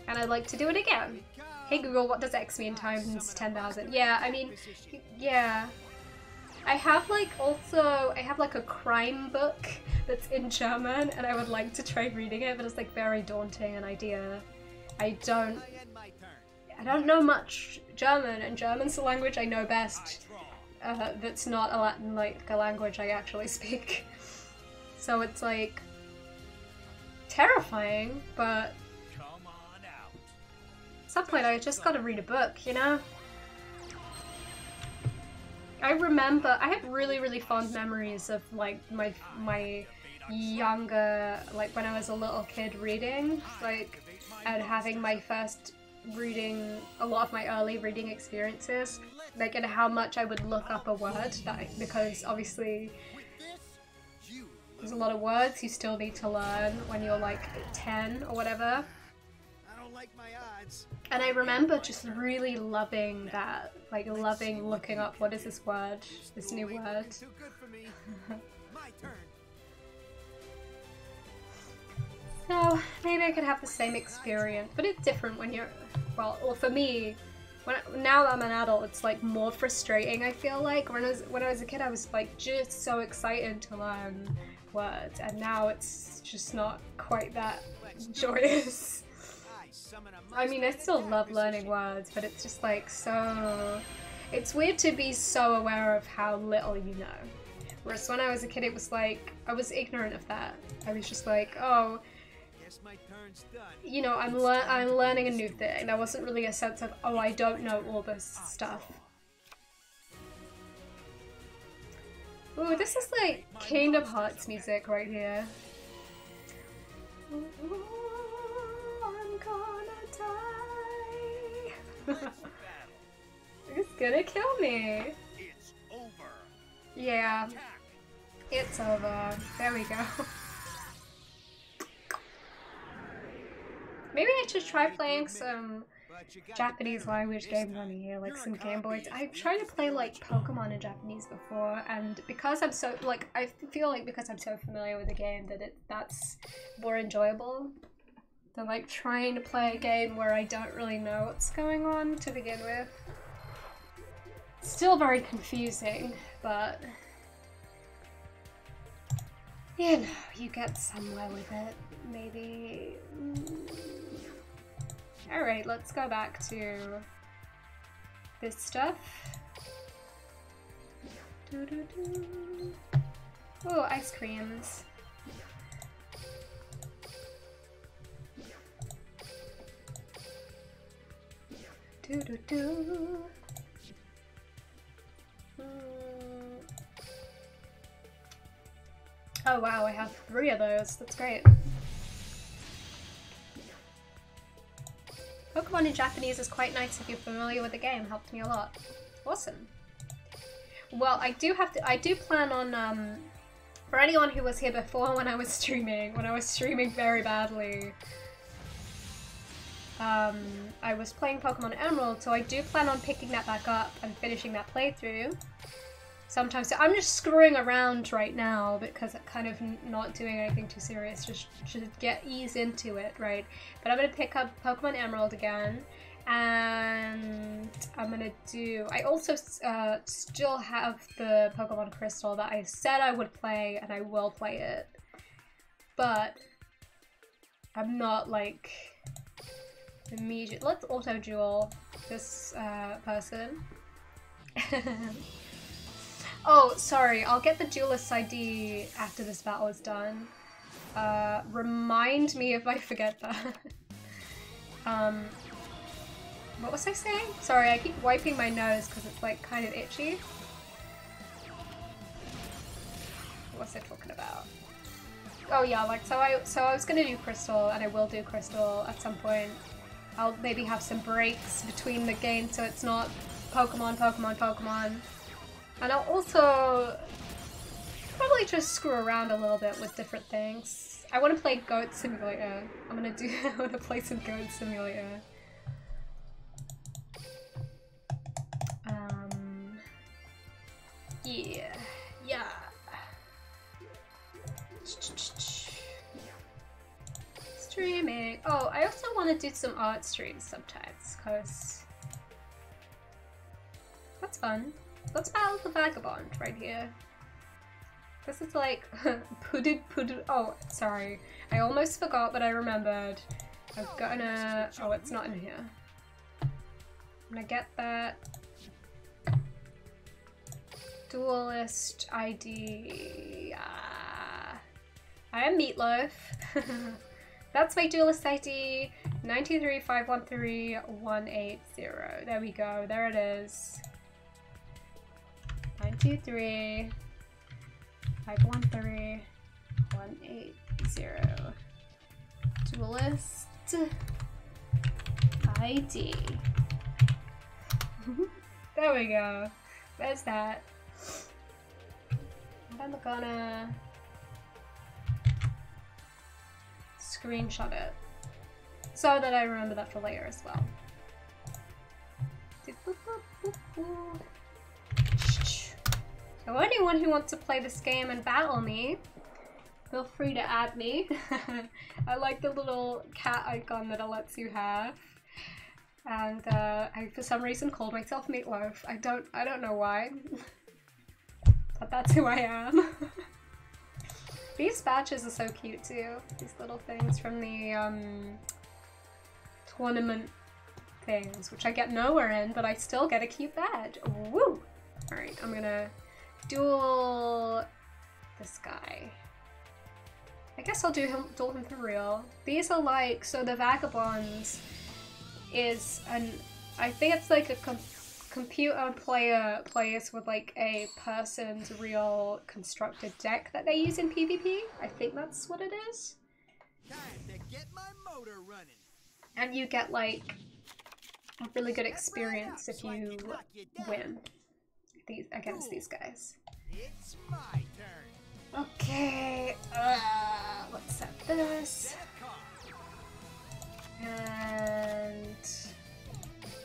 and I'd like to do it again. Hey Google, what does X mean times 10,000? Yeah, I mean, yeah. I have like a crime book that's in German, and I would like to try reading it, but it's like very daunting an idea. I don't know much German, and German's the language I know best. That's not a language I actually speak. So it's like terrifying, but at some point I just gotta read a book, you know? I remember, I have really, really fond memories of like my younger, like when I was a little kid reading, like, and having my first reading, a lot of my early reading experiences, like, and how much I would look up a word, because obviously there's a lot of words you still need to learn when you're like 10 or whatever. I don't like my odds. And I remember just really loving that, like loving looking up what is this word, this new word. Too good for me. My turn. So maybe I could have the same experience, but it's different when you're, well, or for me, now that I'm an adult, it's like more frustrating. I feel like when I was a kid, I was like just so excited to learn words, and now it's just not quite that joyous. I mean, I still love learning words, but it's just like so... It's weird to be so aware of how little you know. Whereas when I was a kid, it was like, I was ignorant of that. I was just like, oh, you know, I'm learning a new thing. There wasn't really a sense of, oh, I don't know all this stuff. Ooh, this is like Kingdom Hearts music right here. Ooh, I'm gonna die. It's gonna kill me. It's over. Yeah, it's over. There we go. Maybe I should try playing some Japanese language games on here, like some Game Boys. I've tried to play like Pokemon in Japanese before, and because I'm so, like, I feel like because I'm so familiar with the game that that's more enjoyable than like trying to play a game where I don't really know what's going on to begin with. Still very confusing, but you know, you get somewhere with it, maybe. Alright, let's go back to this stuff. Oh, ice creams. Oh wow, I have 3 of those. That's great. Pokemon in Japanese is quite nice if you're familiar with the game. Helped me a lot. Awesome. Well, I do plan on For anyone who was here before when I was streaming very badly, I was playing Pokemon Emerald, so I do plan on picking that back up and finishing that playthrough sometimes. So I'm just screwing around right now because I'm kind of not doing anything too serious, just to ease into it, right? But I'm gonna pick up Pokemon Emerald again, and I'm gonna do, I also still have the Pokemon Crystal that I said I would play, and I will play it, but I'm not like immediate. Let's auto duel this person. Oh, sorry, I'll get the duelist ID after this battle is done. Remind me if I forget that. What was I saying? Sorry, I keep wiping my nose because it's like kind of itchy. What was I talking about? Oh yeah, like so I was gonna do Crystal, and I will do Crystal at some point. I'll maybe have some breaks between the games so it's not Pokemon, Pokemon, Pokemon. And I'll also probably just screw around a little bit with different things. I want to play Goat Simulator. I want to play some Goat Simulator. Yeah. Streaming. Oh, I also want to do some art streams sometimes, because that's fun. Let's battle the Vagabond right here. This is like Pudid. Oh, sorry. I almost forgot, but I remembered. I'm gonna. Oh, it's not in here. I'm gonna get that duelist ID. I am Meatloaf. That's my duelist ID. 923513180. There we go. There it is. 923 513 180. Duelist ID. There we go. There's that. And I'm gonna screenshot it so that I remember that for later as well. So anyone who wants to play this game and battle me, feel free to add me. I like the little cat icon that it lets you have. And I, for some reason, called myself Meatloaf. I don't know why, but that's who I am. These badges are so cute too. These little things from the tournament things, which I get nowhere in, but I still get a cute badge. Woo! All right, I'm gonna duel this guy. I guess I'll duel him for real. These are like, so the Vagabonds is an, I think it's like a computer player plays with like a person's real constructed deck that they use in PvP. I think that's what it is. Time to get my motor running. And you get like a really good experience if you win against these guys. It's my turn. Okay, let's set this. And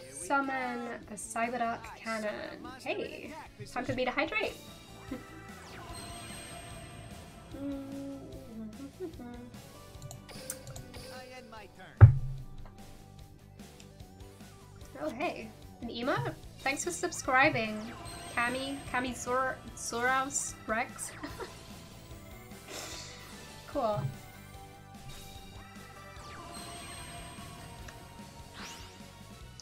summon the Cyberduck Cannon. Hey, time for me to hydrate. I end my turn. Oh hey, an emote? Thanks for subscribing, Kami Zoraus Rex. Cool.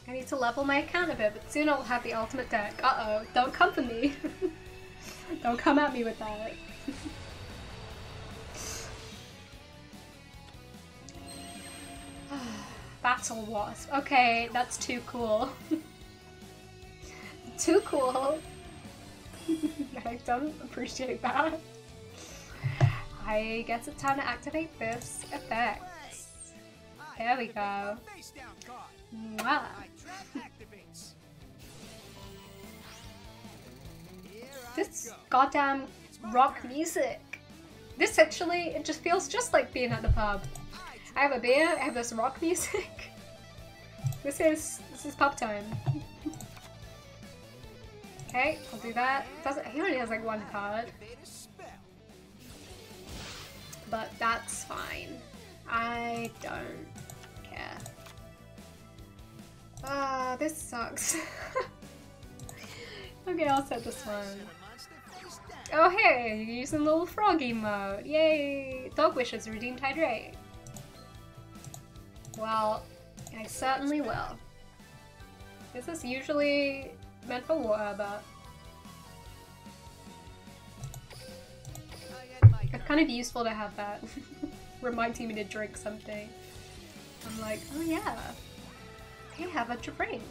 I need to level my account a bit, but soon I'll have the ultimate deck. Uh-oh, don't come for me. Don't come at me with that. Battle Wasp. Okay, that's too cool. Too cool. I don't appreciate that. I guess it's time to activate this effect. There we go. Mwah. This goddamn rock music. This actually, it just feels just like being at the pub. I have a beer, I have this rock music. This is pub time. Okay, I'll do that. He only has like one card. But that's fine. I don't care. Ah, this sucks. Okay, I'll set this one. Oh hey, you're using little froggy mode. Yay! Dog wishes redeemed hydrate. Well, I certainly will. This is usually meant for water, but it's kind of useful to have that reminding me to drink something. I'm like, oh yeah, hey, have a drink.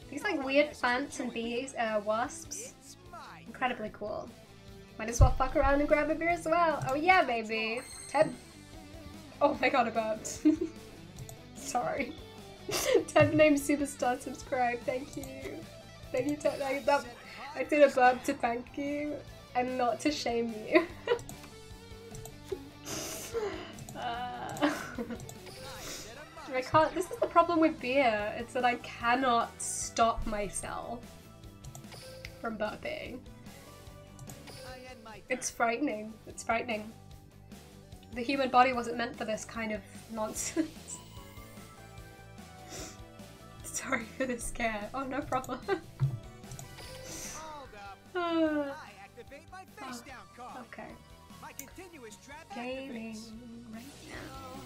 These like weird plants and bees, wasps, incredibly cool. Might as well fuck around and grab a beer as well. Oh yeah, baby. Ted. Oh my god, about. Sorry. Ted named Superstar subscribe. Thank you. Thank you, Ted. I did a burp to thank you and not to shame you. I can't. This is the problem with beer. It's that I cannot stop myself from burping. It's frightening. It's frightening. The human body wasn't meant for this kind of nonsense. Sorry for the scare. Oh, no problem. Okay. Gaming right now.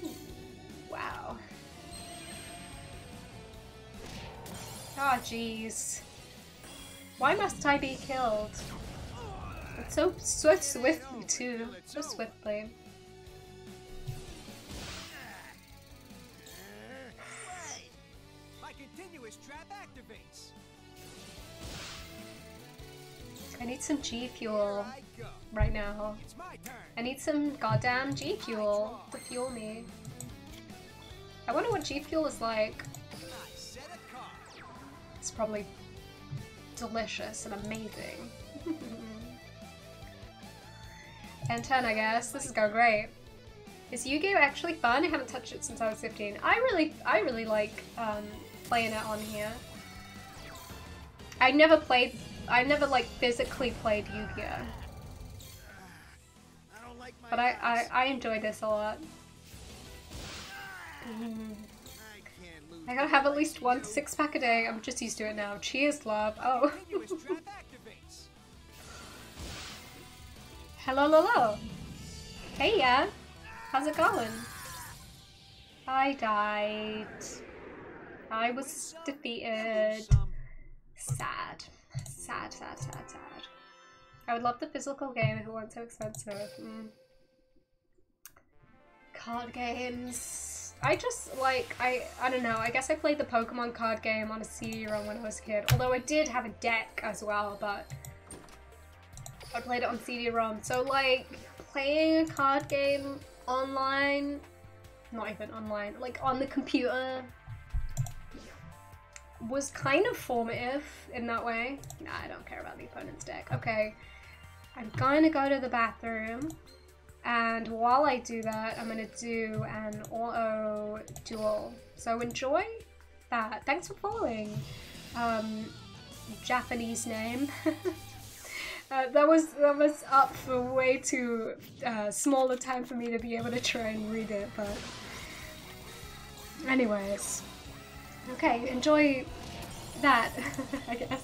Ooh, wow. Oh, jeez. Why must I be killed? It's so swiftly too. So swiftly. My continuous trap activates. I need some G Fuel right now. It's my turn. I need some goddamn G Fuel to fuel me. I wonder what G Fuel is like. I set a card. It's probably delicious and amazing. And 10, I guess. This is going great. Is Yu-Gi-Oh actually fun? I haven't touched it since I was 15. I really like playing it on here. I never like physically played Yu-Gi-Oh. But I enjoy this a lot. I gotta have at least one 6-pack a day. I'm just used to it now. Cheers, love. Oh. Hello. Hey, yeah. How's it going? I died. I was defeated. Sad. Sad. I would love the physical game if it weren't so expensive. Card games. I just like, I don't know, I guess I played the Pokemon card game on a CD-ROM when I was a kid. Although I did have a deck as well, but I played it on CD-ROM. So like, playing a card game online, not even online, like on the computer, was kind of formative in that way. Nah, I don't care about the opponent's deck. Okay, I'm gonna go to the bathroom, and while I do that, I'm gonna do an auto duel. So enjoy that. Thanks for following. Japanese name. That was up for way too small a time for me to be able to try and read it, but anyways. Okay, enjoy that, I guess.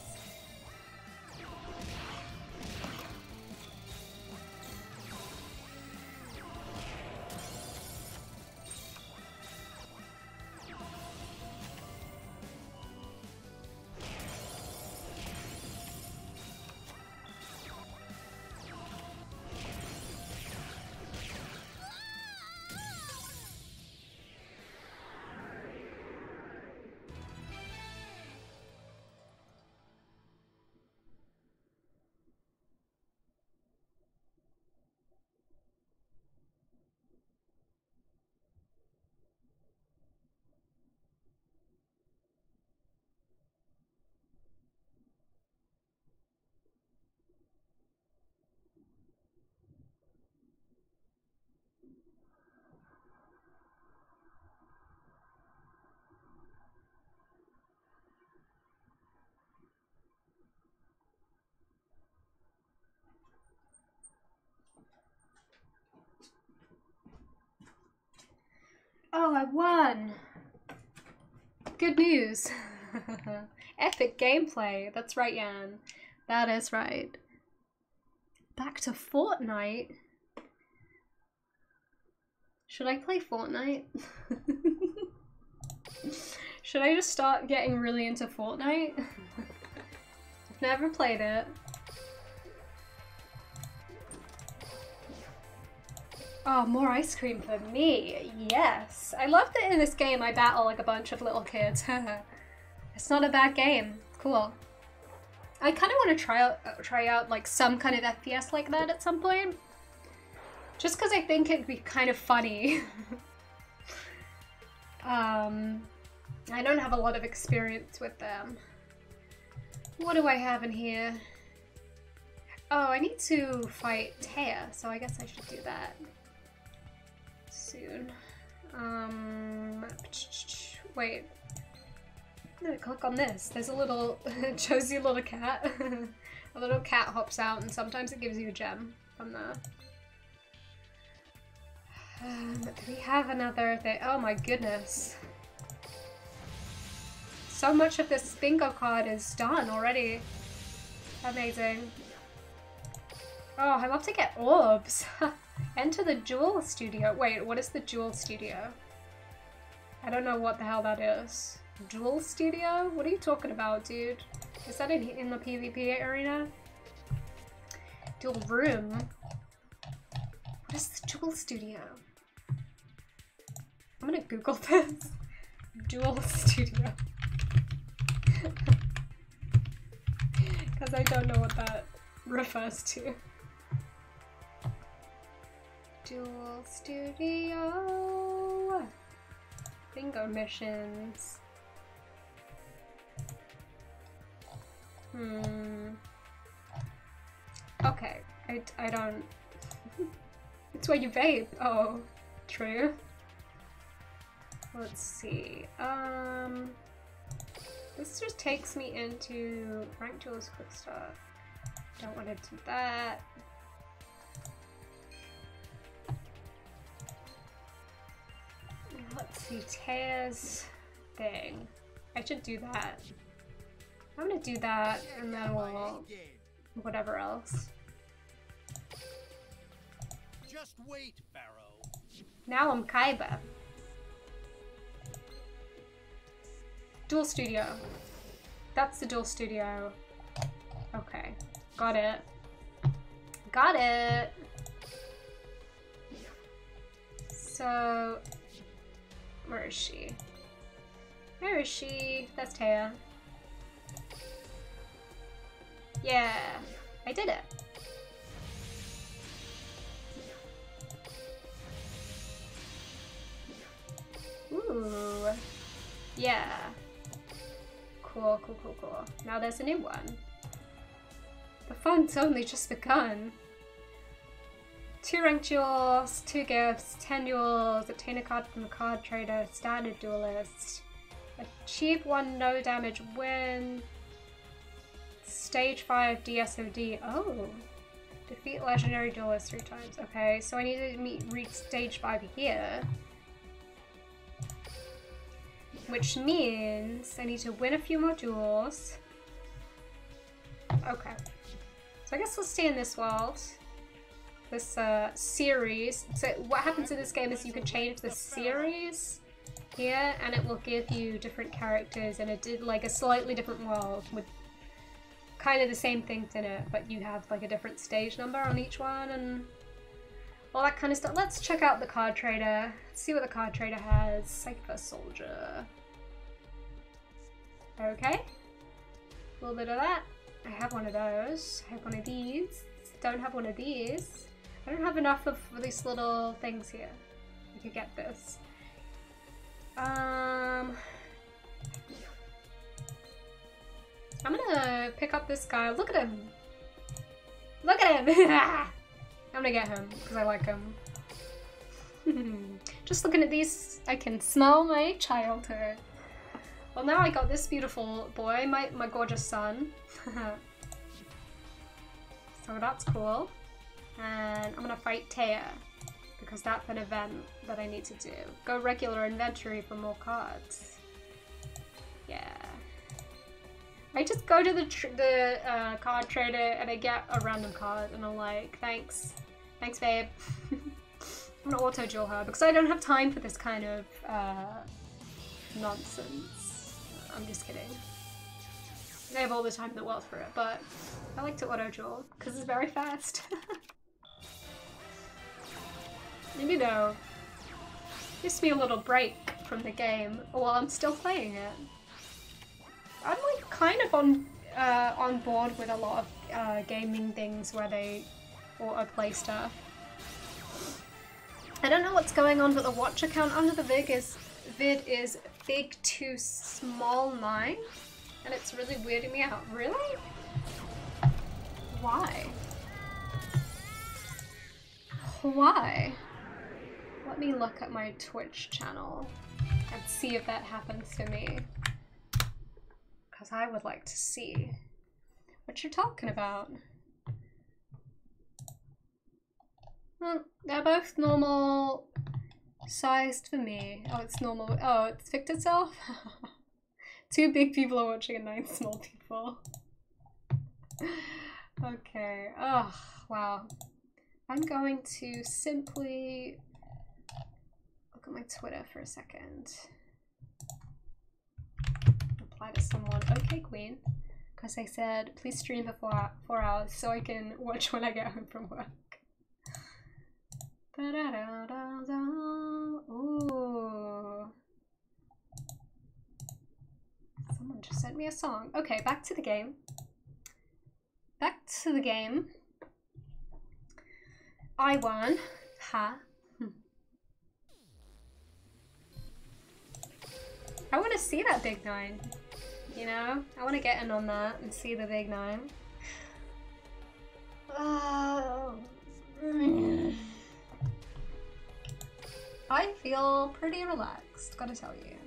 Oh, I won! Good news! Epic gameplay. That's right, Yan. That is right. Back to Fortnite? Should I play Fortnite? Should I just start getting really into Fortnite? I've never played it. Oh, more ice cream for me. Yes. I love that in this game I battle like a bunch of little kids. It's not a bad game. Cool. I kind of want to try out like some kind of FPS like that at some point. Just because I think it'd be kind of funny. I don't have a lot of experience with them. What do I have in here? Oh, I need to fight Taya, so I guess I should do that soon. Wait. I'm gonna click on this. There's a little, it shows you a little cat. A little cat hops out and sometimes it gives you a gem from there. Do we have another thing? Oh my goodness. So much of this bingo card is done already. Amazing. Oh, I love to get orbs. Enter the Jewel Studio. Wait, what is the Jewel Studio? I don't know what the hell that is. Jewel Studio? What are you talking about, dude? Is that in the PvP arena? Dual Room? What is the Jewel Studio? I'm gonna Google this. Jewel Studio. Because I don't know what that refers to. Jewel Studio. Bingo missions. Okay, I don't... It's where you vape. Oh, true. Let's see. This just takes me into Rank Duels Quick Start. Don't want to do that. Let's see, Taya's thing. I should do that. I'm gonna do that and then we'll... whatever else. Just wait, Pharaoh. Now I'm Kaiba. Dual Studio. That's the Dual Studio. Okay. Got it. Got it! So... where is she? Where is she? That's Taya. Yeah, I did it. Ooh, yeah. Cool, cool, cool, cool. Now there's a new one. The fun's only just begun. 2 ranked duels, 2 gifts, 10 duels, obtain a card from the card trader, standard duelist. Achieve 1 no damage win. Stage 5 DSOD. Oh. Defeat legendary duelist 3 times. Okay, so I need to reach stage 5 here. Which means I need to win a few more duels. Okay. So I guess we'll stay in this world. This series. So what happens in this game is you can change the series here and it will give you different characters and it did like a slightly different world with kind of the same things in it, but you have like a different stage number on each one and all that kind of stuff. Let's check out the card trader. See what the card trader has. Cypher Soldier. Okay. A little bit of that. I have one of those. I have one of these. Don't have one of these. I don't have enough of these little things here. I could get this. I'm gonna pick up this guy. Look at him. Look at him. I'm gonna get him because I like him. Just looking at these, I can smell my childhood. Well, now I got this beautiful boy, my gorgeous son. So that's cool. And I'm gonna fight Taya because that's an event that I need to do. Go regular inventory for more cards. Yeah. I just go to the card trader and I get a random card and I'm like, thanks. Thanks, babe. I'm gonna auto duel her because I don't have time for this kind of nonsense. I'm just kidding. I have all the time in the world for it, but I like to auto duel because it's very fast. And you know, gives me a little break from the game while I'm still playing it. I'm like kind of on board with a lot of gaming things where they auto-play stuff. I don't know what's going on, but the watch account under the vid is big2small9, and it's really weirding me out. Really? Why? Why? Let me look at my Twitch channel and see if that happens to me. Because I would like to see what you're talking about. Well, they're both normal sized for me. Oh, it's normal. Oh, it's fixed itself? 2 big people are watching and 9 small people. Okay. Oh, wow. I'm going to simply look at my Twitter for a second. Reply to someone. Okay, Queen. Because I said, please stream for 4 hours so I can watch when I get home from work. Ooh. Someone just sent me a song. Okay, back to the game. Back to the game. I won. Ha. I want to see that big 9. You know? I want to get in on that and see the big 9. I feel pretty relaxed, gotta tell you.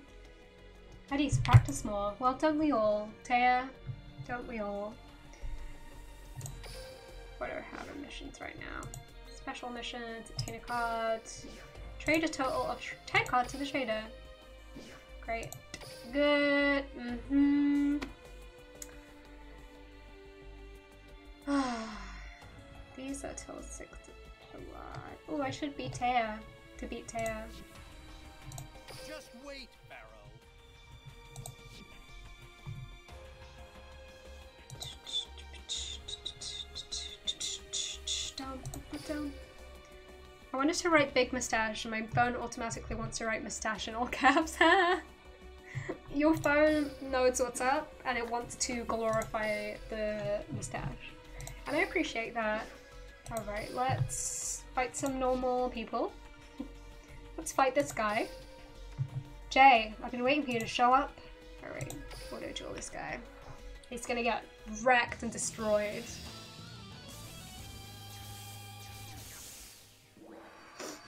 I need to practice more. Well, don't we all? Taya, don't we all? What do I have in missions right now? Special missions, obtain a card, trade a total of 10 cards to the trader. Great. Good. These are till 6th of July. Oh, I should beat Taya to beat Taya. Just wait, Pharaoh. Down. I wanted to write big mustache and my phone automatically wants to write mustache in all caps. Your phone knows what's up and it wants to glorify the mustache. And I appreciate that. Alright, let's fight some normal people. Let's fight this guy. Jay, I've been waiting for you to show up. Alright, auto duel this guy. He's gonna get wrecked and destroyed.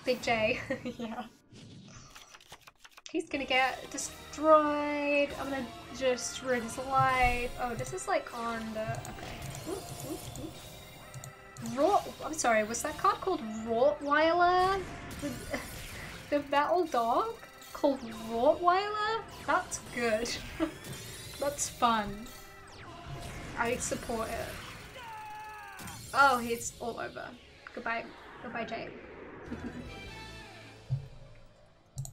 Big J, yeah. He's gonna get destroyed. I'm gonna just ruin his life. Oh, this is like on the, okay. I'm sorry, was that card called Rottweiler? The battle dog called Rottweiler? That's good. That's fun. I support it. Oh, he's all over. Goodbye. Goodbye, Jay.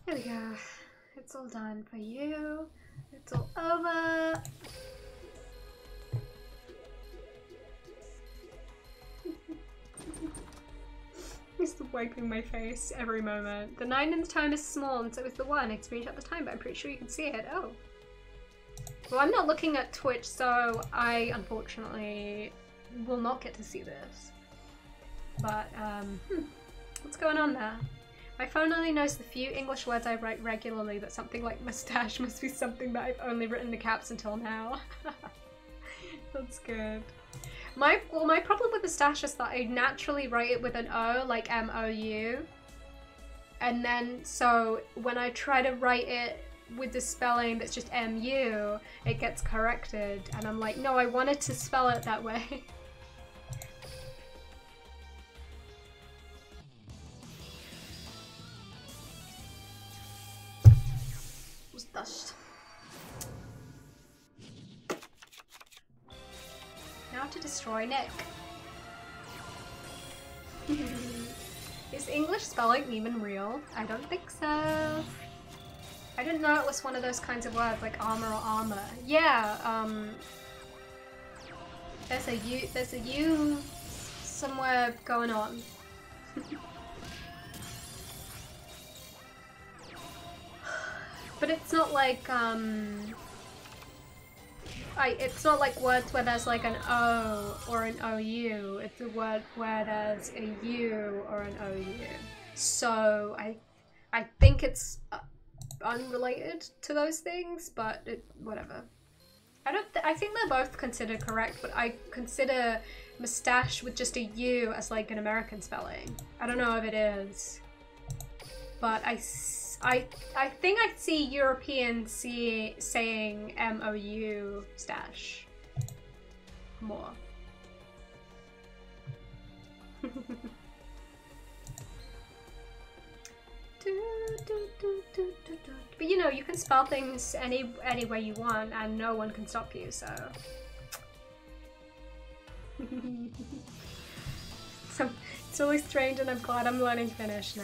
Here we go. It's all done for you. It's all over. He's wiping my face every moment. The 9 in the time is small, and so is the 1. I screenshot the time, but I'm pretty sure you can see it. Oh. Well, I'm not looking at Twitch, so I unfortunately will not get to see this. But, what's going on there? My phone only knows the few English words I write regularly, but something like mustache must be something that I've only written the caps until now. That's good. My problem with mustache is that I naturally write it with an O, like M-O-U. And then, so when I try to write it with the spelling that's just M-U, it gets corrected. And I'm like, no, I wanted to spell it that way. was dust. Now to destroy Nick. Is English spelling even real? I don't think so. I didn't know it was one of those kinds of words like armor or armor. Yeah, there's a U somewhere going on. But it's not like it's not like words where there's like an O or an OU. It's a word where there's a U or an OU. So I think it's unrelated to those things, but whatever. I think they're both considered correct, but I consider mustache with just a U as like an American spelling. I don't know if it is, but I think I see Europeans saying MOU stash more. But you know, you can spell things any way you want and no one can stop you, so. So it's really strange and I'm glad I'm learning Finnish now.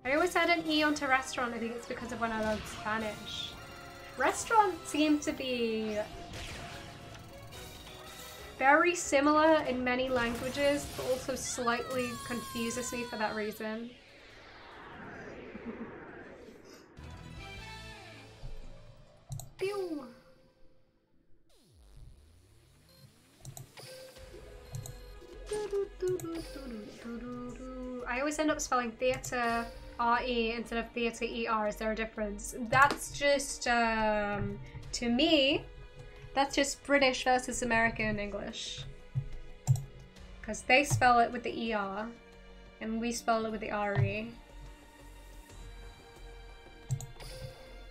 I always add an E onto restaurant. I think it's because of when I learned Spanish. Restaurant seemed to be very similar in many languages, but also slightly confuses me for that reason. Pew! I always end up spelling theatre R-E instead of theatre E-R. Is there a difference? That's just, to me, that's just British versus American English. Because they spell it with the E-R, and we spell it with the R-E.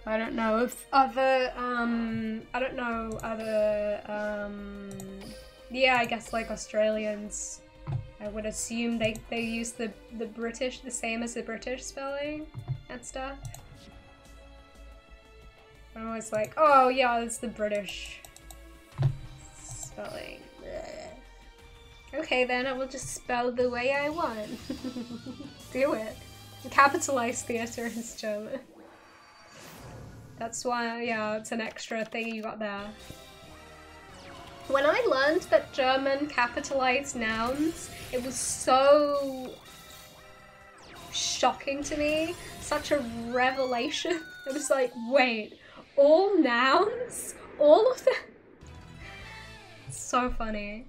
I don't know if other, yeah, I guess like Australians, I would assume they use the British, the same as the British spelling and stuff. I'm always like, oh yeah, it's the British spelling. Blech. Okay then, I will just spell the way I want. Do it. Capitalize theatre in German. That's why, yeah, it's an extra thing you got there. When I learned that German capitalized nouns, it was so shocking to me. Such a revelation. It was like, wait, all nouns? All of them? It's so funny.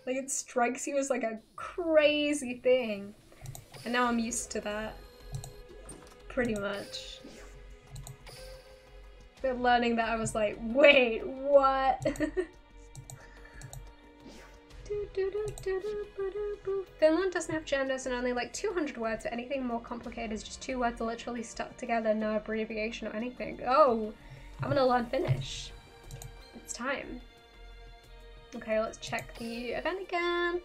Like, it strikes you as like a crazy thing. And now I'm used to that. Pretty much. But learning that, I was like, wait, what? Finland doesn't have genders and only like 200 words, so anything more complicated is just 2 words literally stuck together, no abbreviation or anything. Oh, I'm gonna learn Finnish. It's time. Okay, let's check the event again.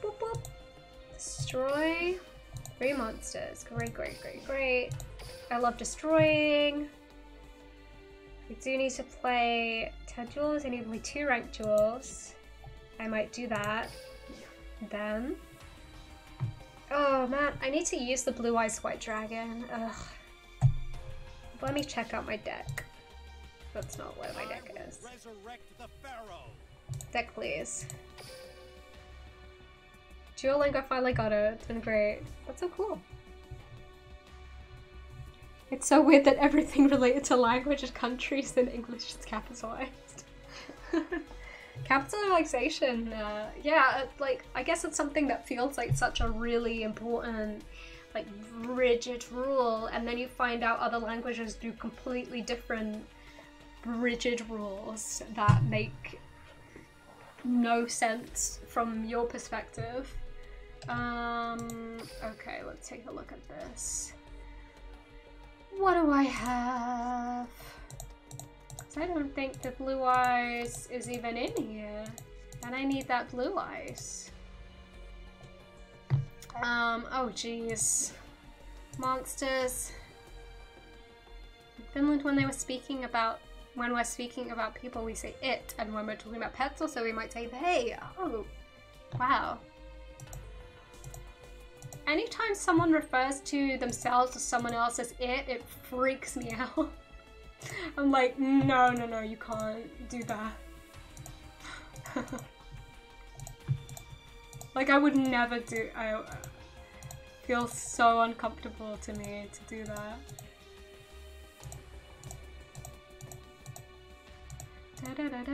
Boop, boop. Destroy 3 monsters. Great, great, great, great. I love destroying. We do need to play 10 duels. I need to play 2 ranked duels. I might do that. Then. Oh man, I need to use the Blue Eyes White Dragon. Ugh. Let me check out my deck. That's not what my deck is. Deck, please. Duolingo finally got it. It's been great. That's so cool. It's so weird that everything related to language and countries in English is capitalized. Capitalization, yeah, like, I guess it's something that feels like such a really important, like, rigid rule, and then you find out other languages do completely different rigid rules that make no sense from your perspective. Okay, let's take a look at this. What do I have? I don't think the Blue Eyes is even in here. And I need that Blue Eyes. Oh jeez. Monsters. In Finland, when we're speaking about people, we say it, and when we're talking about pets, also we might say they. Oh, wow. Anytime someone refers to themselves or someone else as it freaks me out. I'm like, no, you can't do that. Like, I would never do. I feel so uncomfortable to me to do that. Da, da, da, da.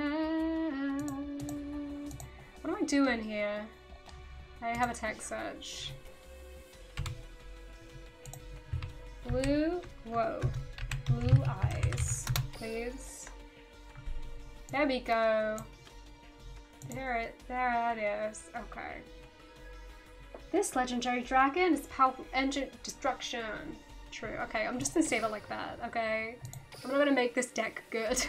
What am I doing here? I have a text search. Blue, whoa. Blue eyes, please. There we go. There it is. Okay. This legendary dragon is powerful engine destruction. True. Okay, I'm just gonna save it like that. Okay. I'm not gonna make this deck good.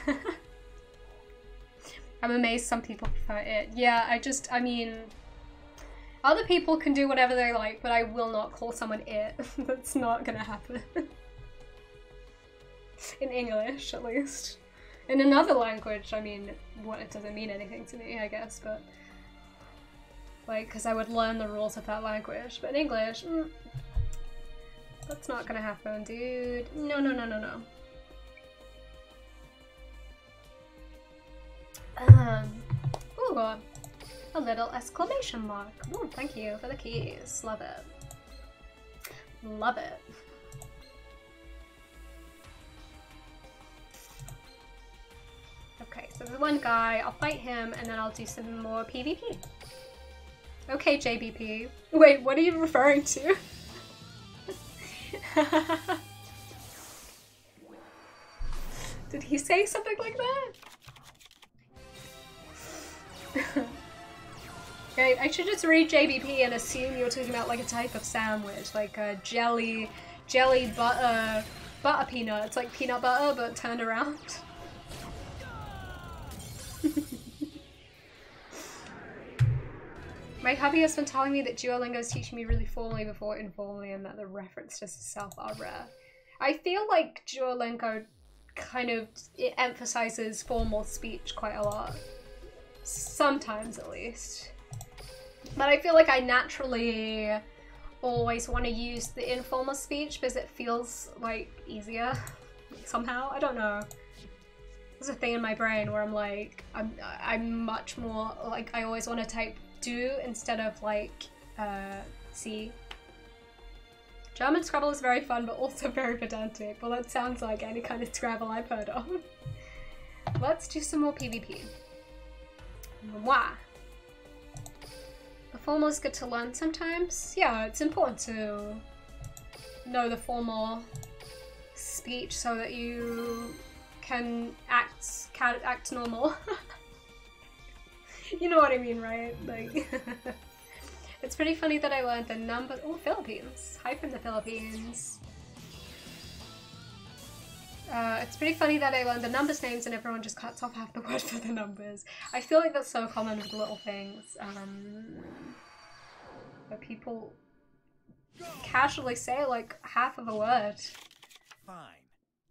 I'm amazed some people prefer it. Yeah, I mean, other people can do whatever they like, but I will not call someone it. That's not gonna happen. In English, at least. In another language, I mean, it doesn't mean anything to me, I guess, but like, because I would learn the rules of that language. But in English, that's not gonna happen, dude. No. Ooh, a little exclamation mark. Ooh, thank you for the keys. Love it. Love it. Okay, so there's one guy. I'll fight him, and then I'll do some more PvP. Okay, JBP. Wait, what are you referring to? Did he say something like that? Okay, I should just read JBP and assume you're talking about like a type of sandwich, like a jelly butter peanut. It's like peanut butter but turned around. My hubby has been telling me that Duolingo is teaching me really formally before informally, and that the references to self are rare. I feel like Duolingo kind of emphasizes formal speech quite a lot. Sometimes, at least. But I feel like I naturally always want to use the informal speech because it feels like easier somehow. I don't know. There's a thing in my brain where I'm like, I'm much more like, I always want to type do instead of like C. German Scrabble is very fun but also very pedantic. Well, that sounds like any kind of Scrabble I've heard of. Let's do some more PvP. Mwah. The formal is good to learn sometimes. Yeah, it's important to know the formal speech so that you can act normal. You know what I mean, right? Like, it's pretty funny that I learned the number. Oh, Philippines. Hi from the Philippines. It's pretty funny that I learned the numbers names and everyone just cuts off half the word for the numbers. I feel like that's so common with little things. Where people casually say like half of a word. Fine.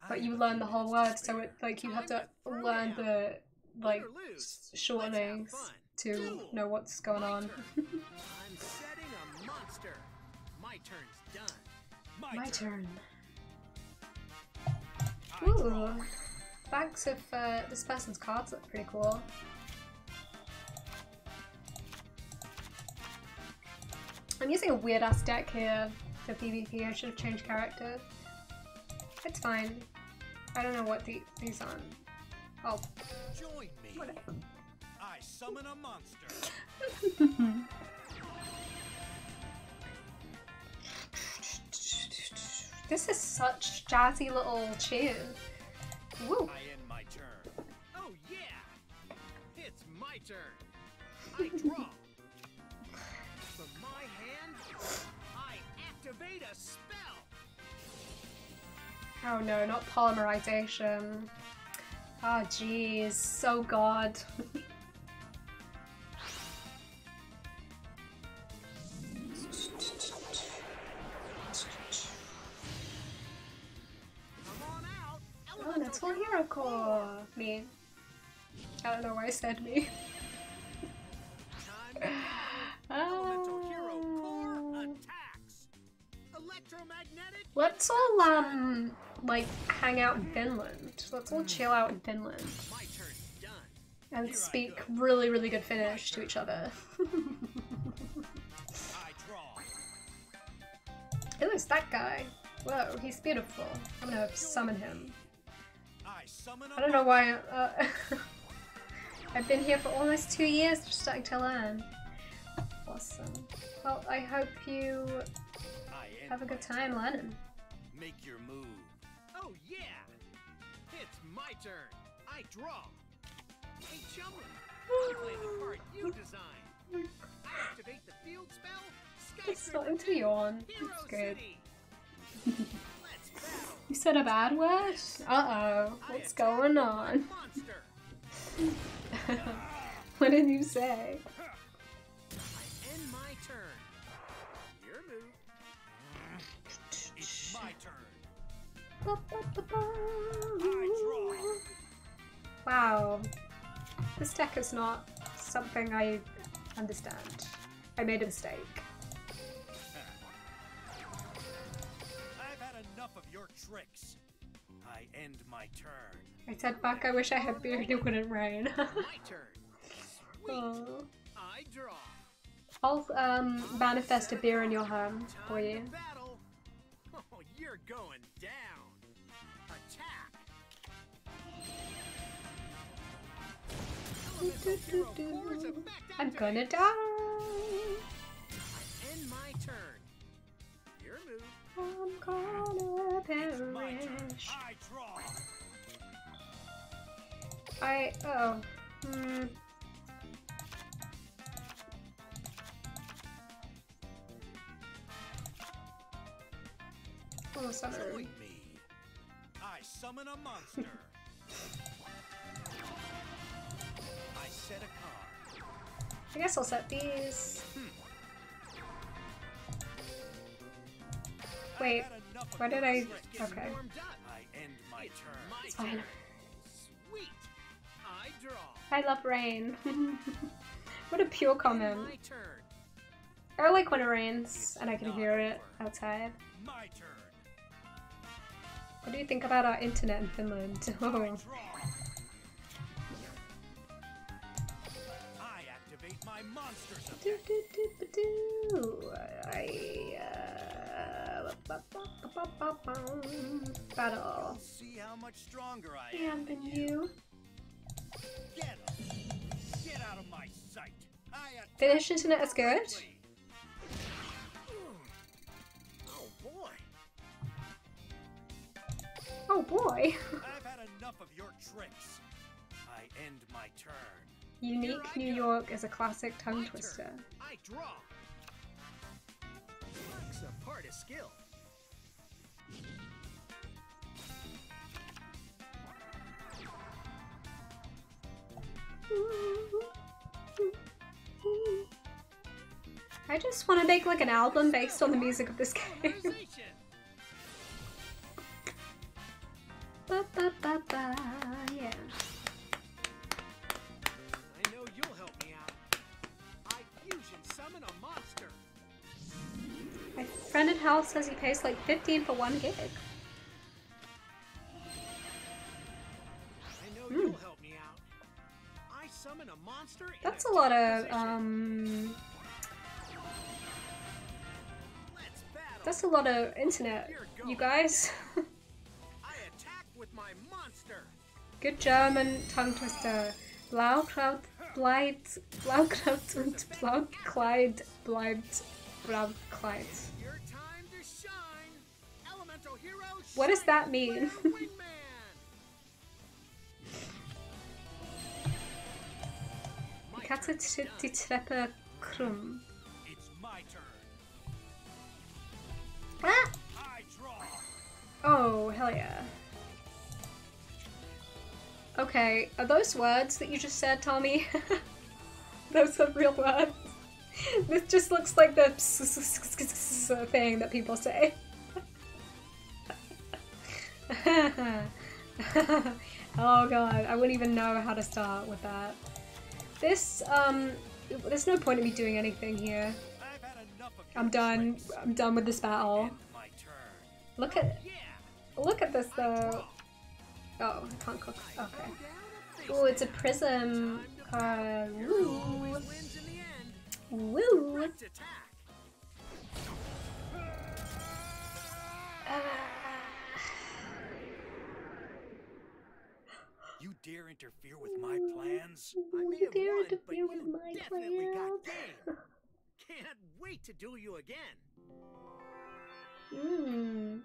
But you learn the whole word, so it like you have to learn the like shortenings to know what's going on. I'm setting a monster. My turn's done. My turn. Ooh, backs of this person's cards look pretty cool. I'm using a weird ass deck here for PvP. I should have changed character. It's fine. I don't know what these on. Oh, Join me. whatever. I summon a monster. This is such jazzy little tune. Woo! I end my turn. Oh yeah! It's my turn. I draw. From my hand, I activate a spell. Oh no, not polymerization. Oh jeez, so god. Elemental Hero Core! Me. I don't know why I said me. Elemental Hero Core attacks. Electromagnetic. Let's all like hang out in Finland. Let's all chill out in Finland My turn's done. and speak really, really good Finnish to each other. I draw. Who is that guy? Whoa, he's beautiful. I'm gonna summon him. I summon I don't know why. I've been here for almost 2 years, just starting to learn. Awesome. Well, I hope you have a good time learning. Make your move. Oh yeah! It's my turn. I draw. Hey Chumley, I'm playing the card you designed. I activate the field spell. It's starting to yawn. Hero It's good. City. Let's battle. You said a bad word? Uh-oh. What's going on? Monster. What did you say? I end my turn. Your move. It's my turn. Wow. This deck is not something I understand. I made a mistake. I've had enough of your tricks. I end my turn. I said, fuck, I wish I had beard, it wouldn't rain. My turn. Sweet. Oh. I draw. I'll manifest a beer in your hand for you. Time to battle. Oh, you're going down. Attack. Elemental Hero Core's effect I'm gonna activates. die. I end my turn. Your move. I'm gonna It's my turn. perish. I draw. Oh, sorry. Join me. I summon a monster. I set a card. I guess I'll set these. Wait, I've had enough of why did your I? tricks. Okay. Warmed up. I end my It's turn. my It's fine. turn. Sweet. I draw. I love rain. What a pure comment. My turn. I like when it rains and I can hear it outside. My turn. What do you think about our internet in Finland? I Oh. draw. I activate my monster's effect. Do, do, do, do, do. Battle. See how much stronger I am. And then you. Get him. Get out of my sight. I attack Finnish internet is good. quickly. Oh boy. Oh boy. I've had enough of your tricks. I end my turn. Unique New York is a classic tongue twister. I draw. Looks a part of skill. I just want to make like an album based on the music of this game. Organization. Ba, ba, ba, ba, yeah. I know you'll help me out. I fusion summon a monster. My friend in hell says he pays like 15 for 1 gig. I know you'll help me out. I summon a monster. In That's a attack lot of position. Let's battle. that's a lot of internet, you guys. I attack with my monster. Good German tongue twister. Blaukraut bleibt, Blaukraut und Blaukleid bleibt Blaukleid. Your time to shine. Elemental hero. What does that Shiny mean? Flare Wingman. My Katze turn's tritt die done. Treppe krumm. It's my turn. Ah! I draw. Oh, hell yeah. Okay, are those words that you just said, Tommy? Those are real words. This just looks like the thing that people say. Oh god, I wouldn't even know how to start with that. This, there's no point in me doing anything here. I've had enough of I'm your done. tricks. I'm done with this battle. End my turn. Look at this though. Oh, I can't cook. Okay. Oh, it's a prism. Woo. Wins in the end. Woo. Direct attack. You dare interfere with my plans? I may have Dare won, interfere but you with my definitely got plans. game. Can't wait to duel you again. I'm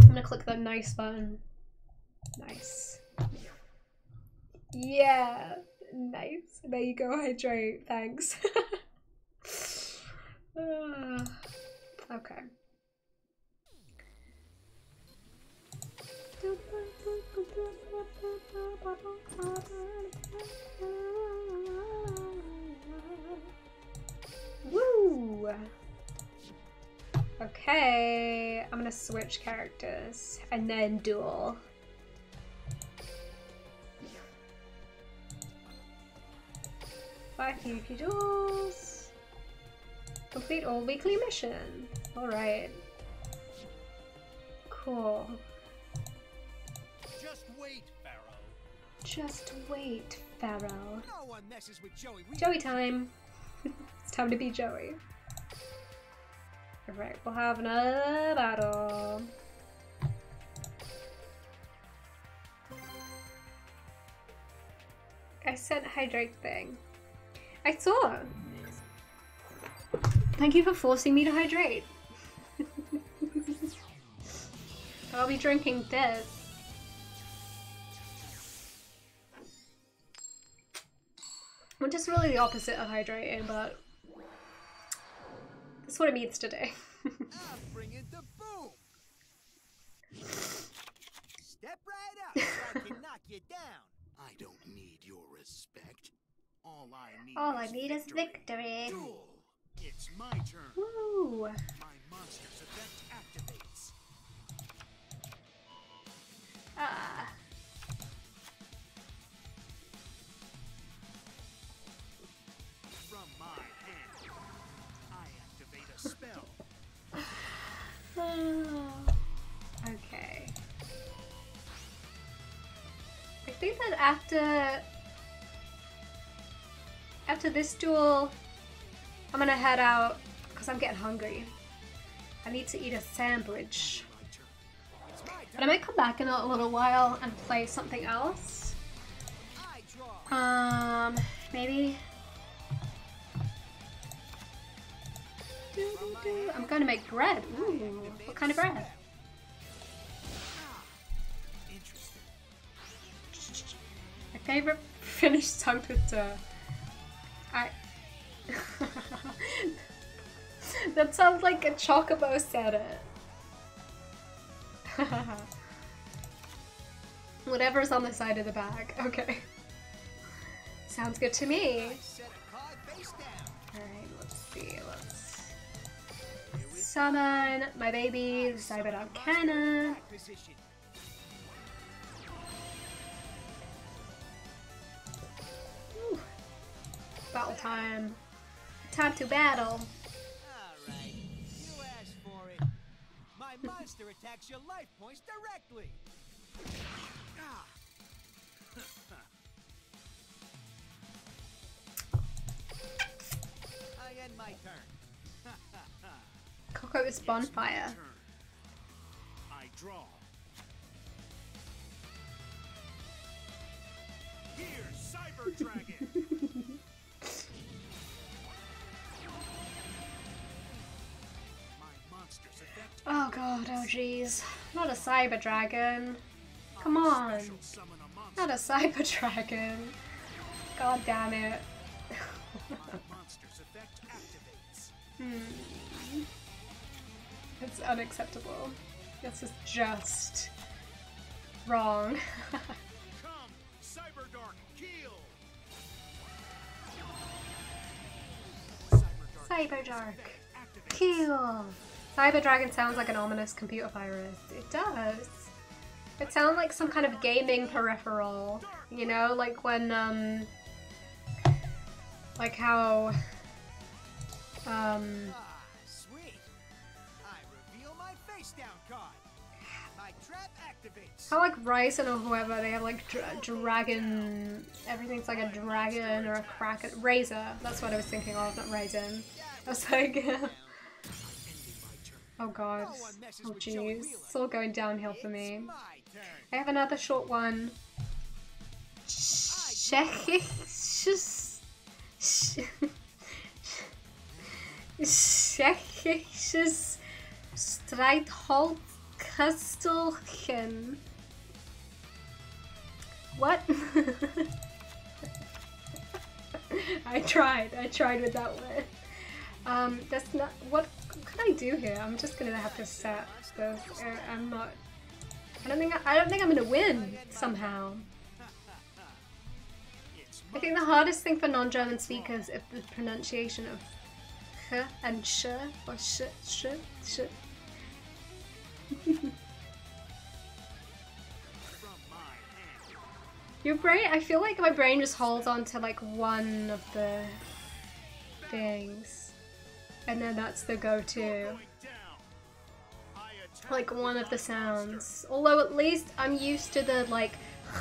gonna click that nice button. Nice. Yeah, nice. There you go, hydrate. Thanks. Okay. Woo! Okay, I'm gonna switch characters and then duel. Five PvP duels. Complete all weekly mission. Alright. Cool. Just wait, Pharaoh. Just wait, Pharaoh. No one messes with Joey. We Joey time. It's time to be Joey. Alright, we'll have another battle. I sent hydrate thing. I saw. Thank you for forcing me to hydrate. I'll be drinking this. I'm just really the opposite of hydrating, but that's what it means today. I'm bringing the boom. Step right up so I can knock you down. I don't need your respect. All I need is victory. Duel. It's my turn. Woo! My monster's effect activates. Ah. From my hand, I activate a spell. Okay. I think that after this duel, I'm gonna head out because I'm getting hungry. I need to eat a sandwich. My turn. It's my turn. But I might come back in a little while and play something else. I draw. Maybe. I'm going to make bread. Ooh, what kind of bread? Interesting. My favorite finished tongue twister. That sounds like a chocobo said it. Whatever's on the side of the bag. Okay. Sounds good to me. Set a card face down. Alright, let's see. Let's summon my baby, Cyber Arcana. Attack position. Ooh. Battle time. Time to battle. All right, you asked for it. My monster attacks your life points directly. Ah. I end my turn. Coco's bonfire. Turn. I draw. Here's Cyber Dragon. My monster's effect. Oh god, oh jeez. Not a cyber dragon. Come on. Special summon a monster. Not a cyber dragon. God damn it. My monster's effect activates. It's unacceptable. This is just wrong. Come, Cyberdark, kill. Cyberdark. Activate. Kill. Cyber dragon sounds like an ominous computer virus. It does. It sounds like some kind of gaming peripheral, you know, like when like how Sweet. I reveal my face down card. My trap activates. how like Ryzen or whoever, they have like dragon, everything's like a dragon or a kraken. Razor, that's what I was thinking of, not Ryzen. I was like, oh god, oh jeez, it's all going downhill for me. My turn. I have another short one. Tschechisches Streitholzkastelchen. What? I tried with that one. That's not, what can I do here? I'm just gonna have to set this. I'm not, I don't think I'm gonna win somehow. I think the hardest thing for non-German speakers is the pronunciation of h and sh or sh. Your brain, I feel like my brain just holds on to like one of the things, and then that's the go-to. Like one of the sounds. Although at least I'm used to the like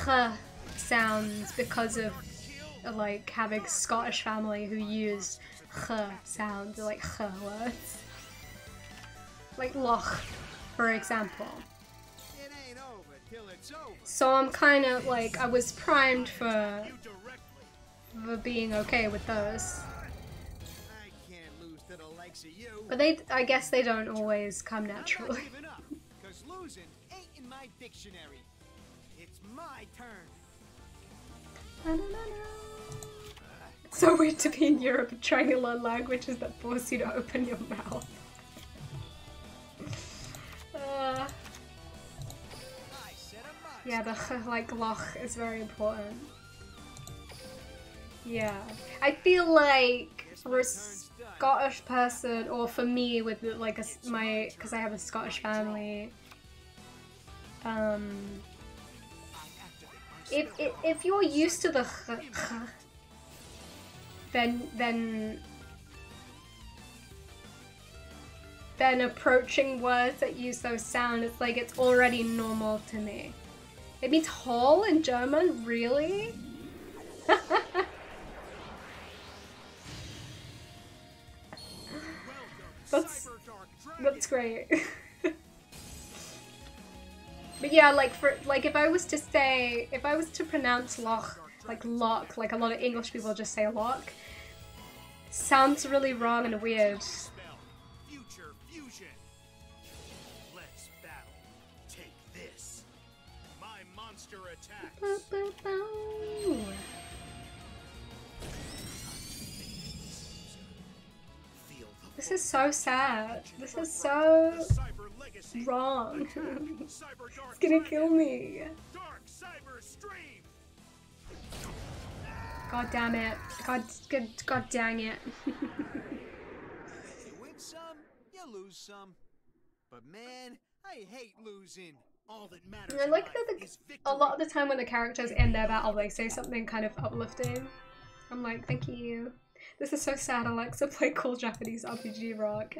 h sounds because of like having Scottish family who use h sounds, like h words. Like loch, for example. It ain't over till it's over. So I'm kind of like, I was primed for being okay with those. I can't lose to the likes of you. But I guess they don't always come naturally. I'm not giving up, 'cause losing ain't in my dictionary. It's my turn. It's so weird to be in Europe and trying to learn languages that force you to open your mouth. I said a must. Yeah, the like loch is very important. Yeah, I feel like for a Scottish person, or for me with like because I have a Scottish family, if you're used to the then approaching words that use those sounds, it's like it's already normal to me. It means hall in German? Really? That's great. But yeah, like if I was to pronounce loch, like lock, like a lot of English people just say lock, sounds really wrong and weird. Future fusion. Let's battle. Take this. My monster attacks. Feel the This is so sad. This is so cyber legacy. wrong. Cyber dark It's gonna dragon. kill me. Dark cyber stream. God damn it. God dang it. You win some, you lose some. But man, I hate losing. All that matters. I like in that life is a lot of victory. the time when the characters end their battle, they say something kind of uplifting. I'm like, thank you. This is so sad, Alexa. Play cool Japanese RPG rock.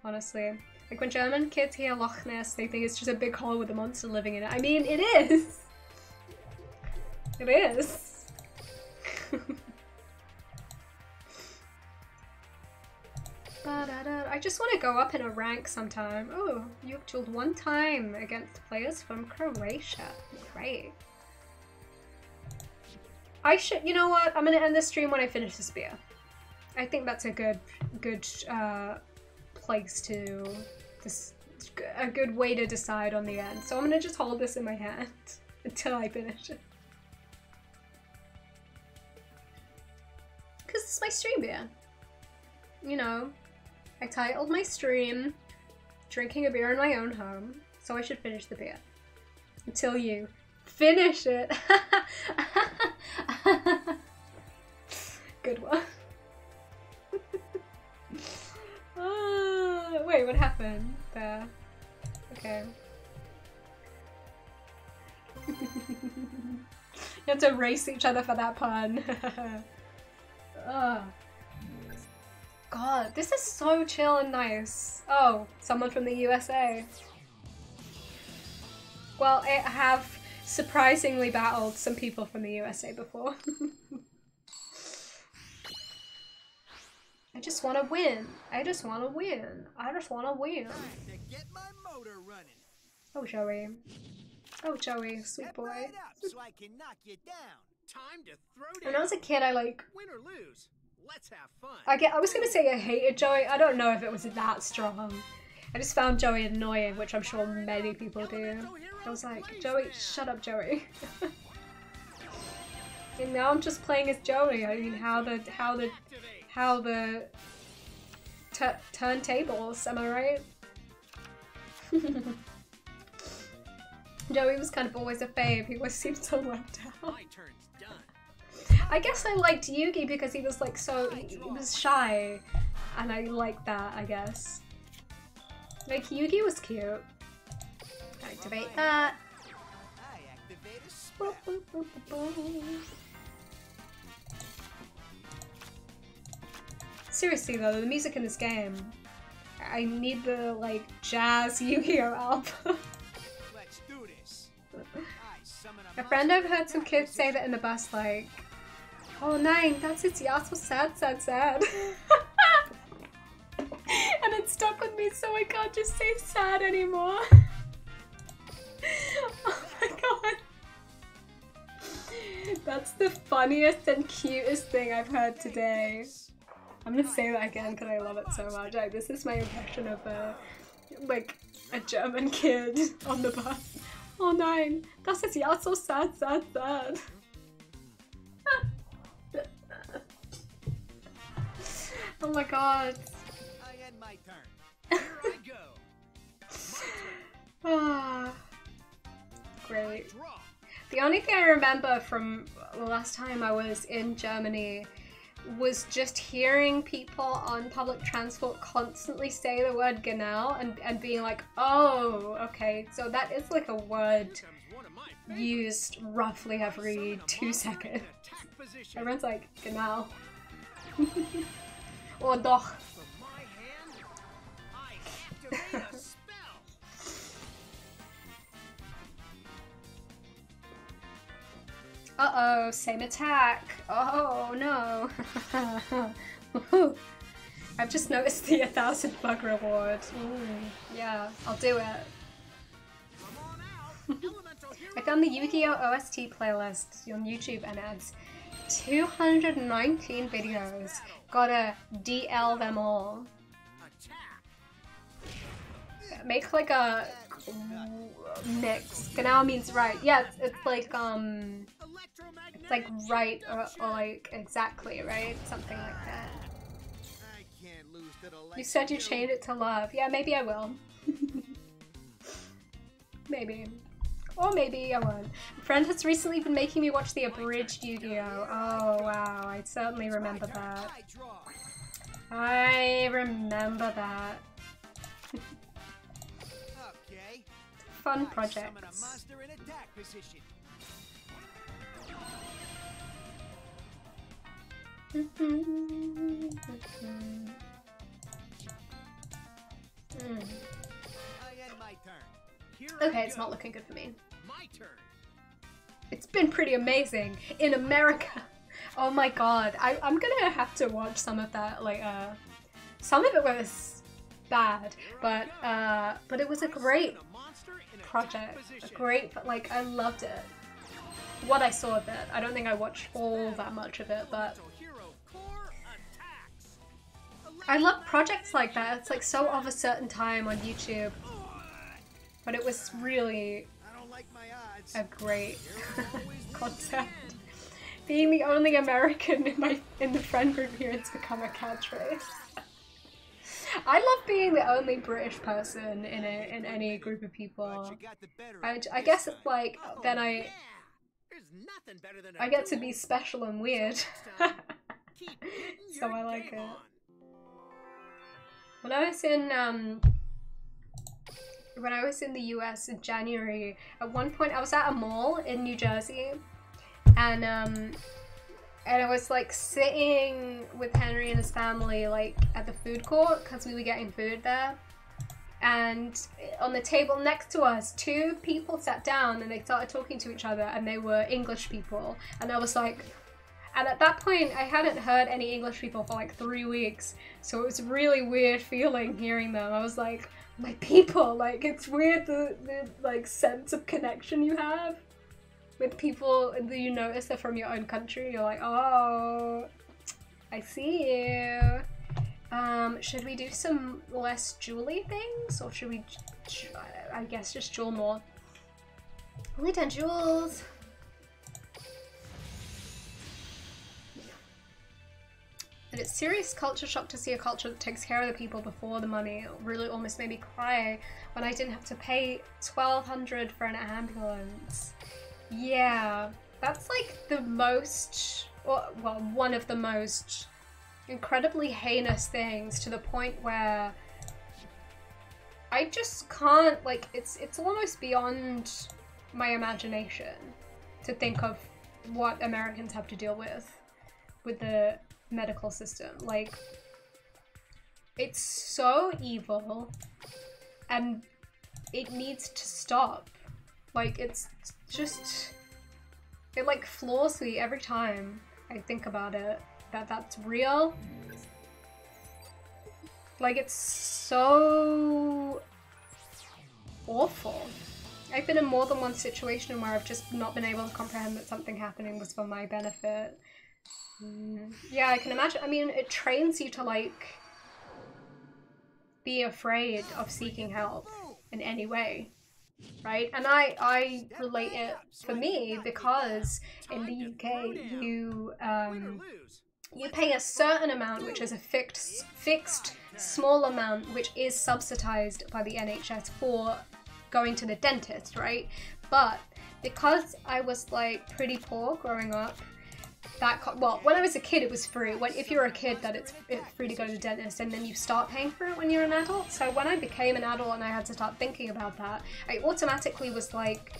Honestly. Like when German kids hear Loch Ness, they think it's just a big hole with a monster living in it. I mean, it is! It is! I just want to go up in a rank sometime. Oh, you've dueled one time against players from Croatia. Great. I should, you know what? I'm gonna end the stream when I finish the spear. I think that's a good place to, a good way to decide on the end. So I'm gonna just hold this in my hand until I finish it. Because it's my stream beer. You know, I titled my stream drinking a beer in my own home, so I should finish the beer. Until you finish it. Good one. Wait, what happened there? Okay. You have to race each other for that pun. Ugh. God, this is so chill and nice. Oh, someone from the USA. Well, I have surprisingly battled some people from the USA before. I just want to win. I just want to win. I just want to win. Time to get my motor running. Oh, Joey. Oh, Joey, sweet Step boy. right up so I can knock you down. Time to throw When down. I was a kid, I like. Win or lose, let's have fun. I was gonna say I hated Joey. I don't know if it was that strong. I just found Joey annoying, which I'm sure many people do. I was like, Joey, shut up, Joey. And now I'm just playing as Joey. I mean, how the turntables? Am I right? Joey was kind of always a fave. He always seemed so left out. My turn's done. I guess I liked Yugi because he was like he was shy, and I liked that, I guess. Like, Yugi was cute. Activate that. I activate a spell. Seriously though, the music in this game, I need the like jazz Yu-Gi-Oh album. Let's do this. I summon A friend I've heard some kids say that in the bus, like, oh nein, das ist ja so sad, sad, sad. And it stuck with me, so I can't just say sad anymore. Oh my god. That's the funniest and cutest thing I've heard today. I'm gonna say that again because I love it so much. Like, this is my impression of a German kid on the bus. Oh nein, das ist ja so sad, sad, sad. Oh my god. I end my turn. Here I go. Ah, great. I draw. The only thing I remember from the last time I was in Germany was just hearing people on public transport constantly say the word genau and being like, oh, okay, so that is like a word Here comes one of my favorites. used roughly every 2 seconds. Attack position. Everyone's like, genau. Or doch. From my hand, I activate a spell. Uh-oh, same attack. Oh no. I've just noticed the 1,000 bug reward. Yeah, I'll do it. Come on out. Elemental hero. I found the Yu-Gi-Oh! OST playlist on YouTube and it adds 219 videos. Gotta DL them all. Attack. Make like a mix. Genau means right. Yeah, it's like Electromagnetic. it's like right or like exactly, right? Something like that. I can't lose to the You said you changed it to love. Yeah, maybe I will. Maybe. Or maybe I won't. A friend has recently been making me watch the abridged Yu-Gi-Oh! Oh wow, I certainly remember that. I draw. I remember that. Okay. Fun I summon a projects. monster in attack position. I end my turn. Here I Okay, it's go. not looking good for me. My turn. It's been pretty amazing in America. Oh my god, I'm gonna have to watch some of that later. Some of it was bad, but it was a great Summon a monster in attack project. A position. great, like, I loved it. What I saw of it. I don't think I watched all that much of it, but Elemental hero core attacks. I love projects like that. It's like so of a certain time on YouTube, but it was really I don't like my odds. a great concept. Being the only American in the friend group here, it's become a catchphrase. I love being the only British person in any group of people. But you got the better of I it guess this it's like time. then Oh, I yeah. There's nothing better than a I get to duel. be special and weird. Keep getting So your I like game it. on. When I was in when I was in the US in January, at one point I was at a mall in New Jersey, and I was like sitting with Henry and his family like at the food court because we were getting food there. And on the table next to us, two people sat down and they started talking to each other, and they were English people. And I was like, and at that point I hadn't heard any English people for like 3 weeks. So it was a really weird feeling hearing them. I was like, my people, like it's weird the like sense of connection you have with people that you notice are from your own country. You're like, oh, I see you. Should we do some less jewelry things, or should we, I guess, just jewel more? Only 10 jewels. And it's serious culture shock to see a culture that takes care of the people before the money. It really almost made me cry when I didn't have to pay $1,200 for an ambulance. Yeah, that's like the most, well, one of the most incredibly heinous things, to the point where I just can't, like, it's almost beyond my imagination to think of what Americans have to deal with the medical system. Like, it's so evil and it needs to stop. Like, it's just, it like floors me every time I think about it, that's real. Like, it's so awful. I've been in more than one situation where I've just not been able to comprehend that something happening was for my benefit. Yeah, I can imagine. I mean, it trains you to like be afraid of seeking help in any way, right? And I relate it for me because in the UK you pay a certain amount, which is a fixed small amount, which is subsidized by the NHS for going to the dentist, right? But because I was like pretty poor growing up, well, when I was a kid it was free. If you're a kid, that it's free to go to the dentist, and then you start paying for it when you're an adult. So when I became an adult and I had to start thinking about that, I automatically was like,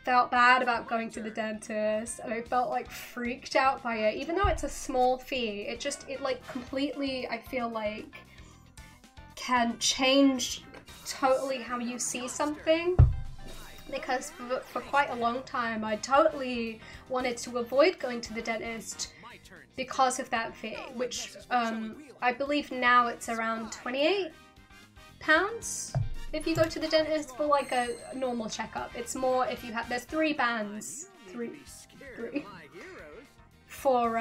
felt bad about going to the dentist, and I felt like freaked out by it, even though it's a small fee. It like completely, I feel like, can change totally how you see something. Because for quite a long time I totally wanted to avoid going to the dentist because of that fee, which I believe now it's around £28 if you go to the dentist for like a normal checkup. It's more if you have, there's three bands for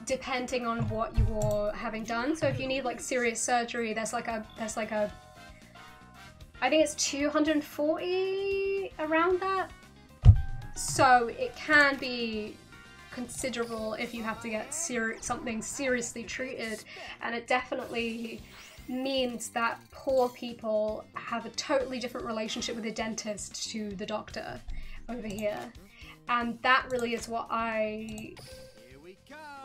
depending on what you're having done. So if you need like serious surgery, there's like a I think it's 240 around that. So it can be considerable if you have to get something seriously treated, and it definitely means that poor people have a totally different relationship with the dentist to the doctor over here. And that really is what I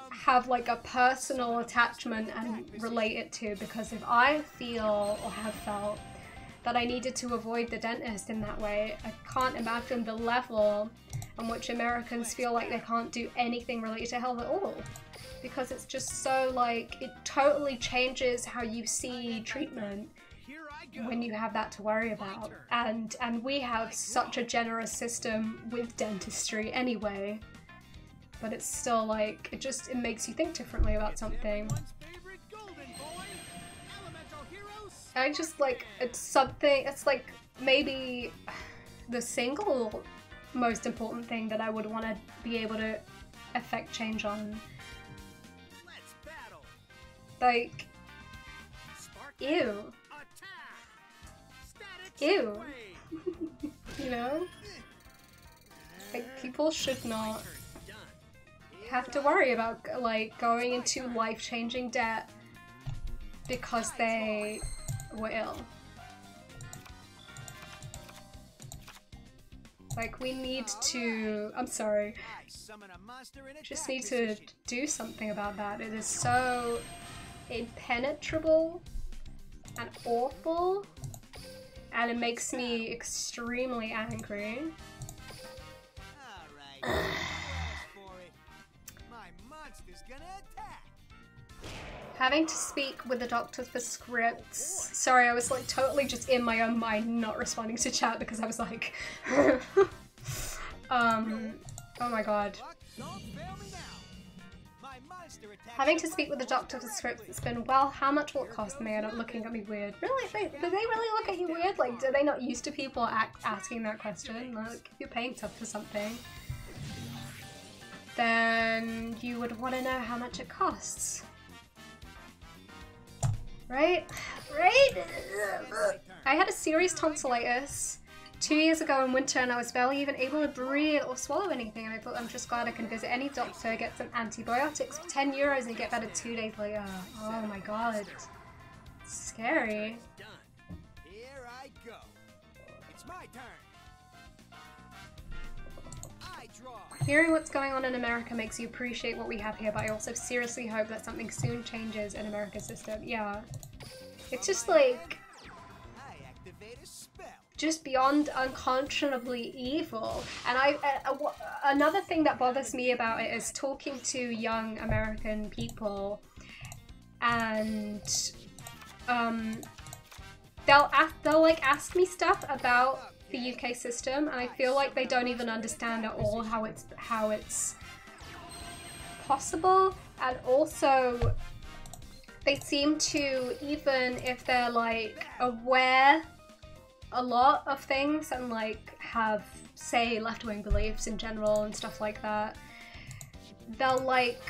have like a personal attachment and relate it to, because if I feel or have felt that I needed to avoid the dentist in that way, I can't imagine the level on which Americans feel like they can't do anything related to health at all. Because it's just so like, it totally changes how you see treatment when you have that to worry about. And we have such a generous system with dentistry anyway, but it's still like, it makes you think differently about something. I just like, it's like maybe the single most important thing that I would want to be able to affect change on. Like, ew. Ew. You know? Like, people should not have to worry about like going into life-changing debt because they were ill. Like, we need to, I'm sorry, just need to do something about that. It is so impenetrable and awful, and it makes me extremely angry. Alright, for it. My monster's gonna attack. Having to speak with the doctor for scripts. Sorry, I was like totally just in my own mind, not responding to chat because I was like, oh my god. Don't fail me now. My monster attack. Having to speak with the doctor for scripts, it's been, well, how much will it cost me? They're not looking at me weird. Really? Do they really look at you weird? Like, do they not used to people asking that question? Like, if you're paying tough for something, then you would want to know how much it costs. Right? Right? I had a serious tonsillitis 2 years ago in winter and I was barely even able to breathe or swallow anything, and I thought I'm just glad I can visit any doctor, get some antibiotics for 10 euros and get better 2 days later. Oh my god. Scary. Done. Here I go. It's my turn. I draw. Hearing what's going on in America makes you appreciate what we have here, but I also seriously hope that something soon changes in America's system. Yeah. It's just like, I activate a spell. just beyond unconscionably evil. And another thing that bothers me about it is talking to young American people, and they'll like ask me stuff about the UK system, and I feel like they don't even understand at all how it's possible. And also they seem to, even if they're like aware a lot of things and like have, say, left-wing beliefs in general and stuff like that, they'll like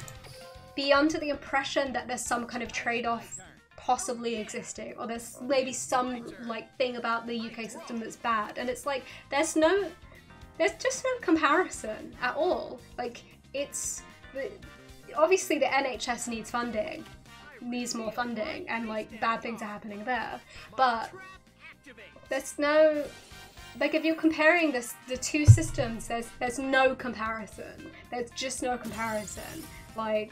be under the impression that there's some kind of trade-off possibly existing, or there's maybe some like thing about the UK system that's bad, and it's like there's just no comparison at all. Like, it's obviously the NHS needs more funding, and like bad things are happening there, but there's no, like, if you're comparing the two systems, there's no comparison. There's just no comparison. Like,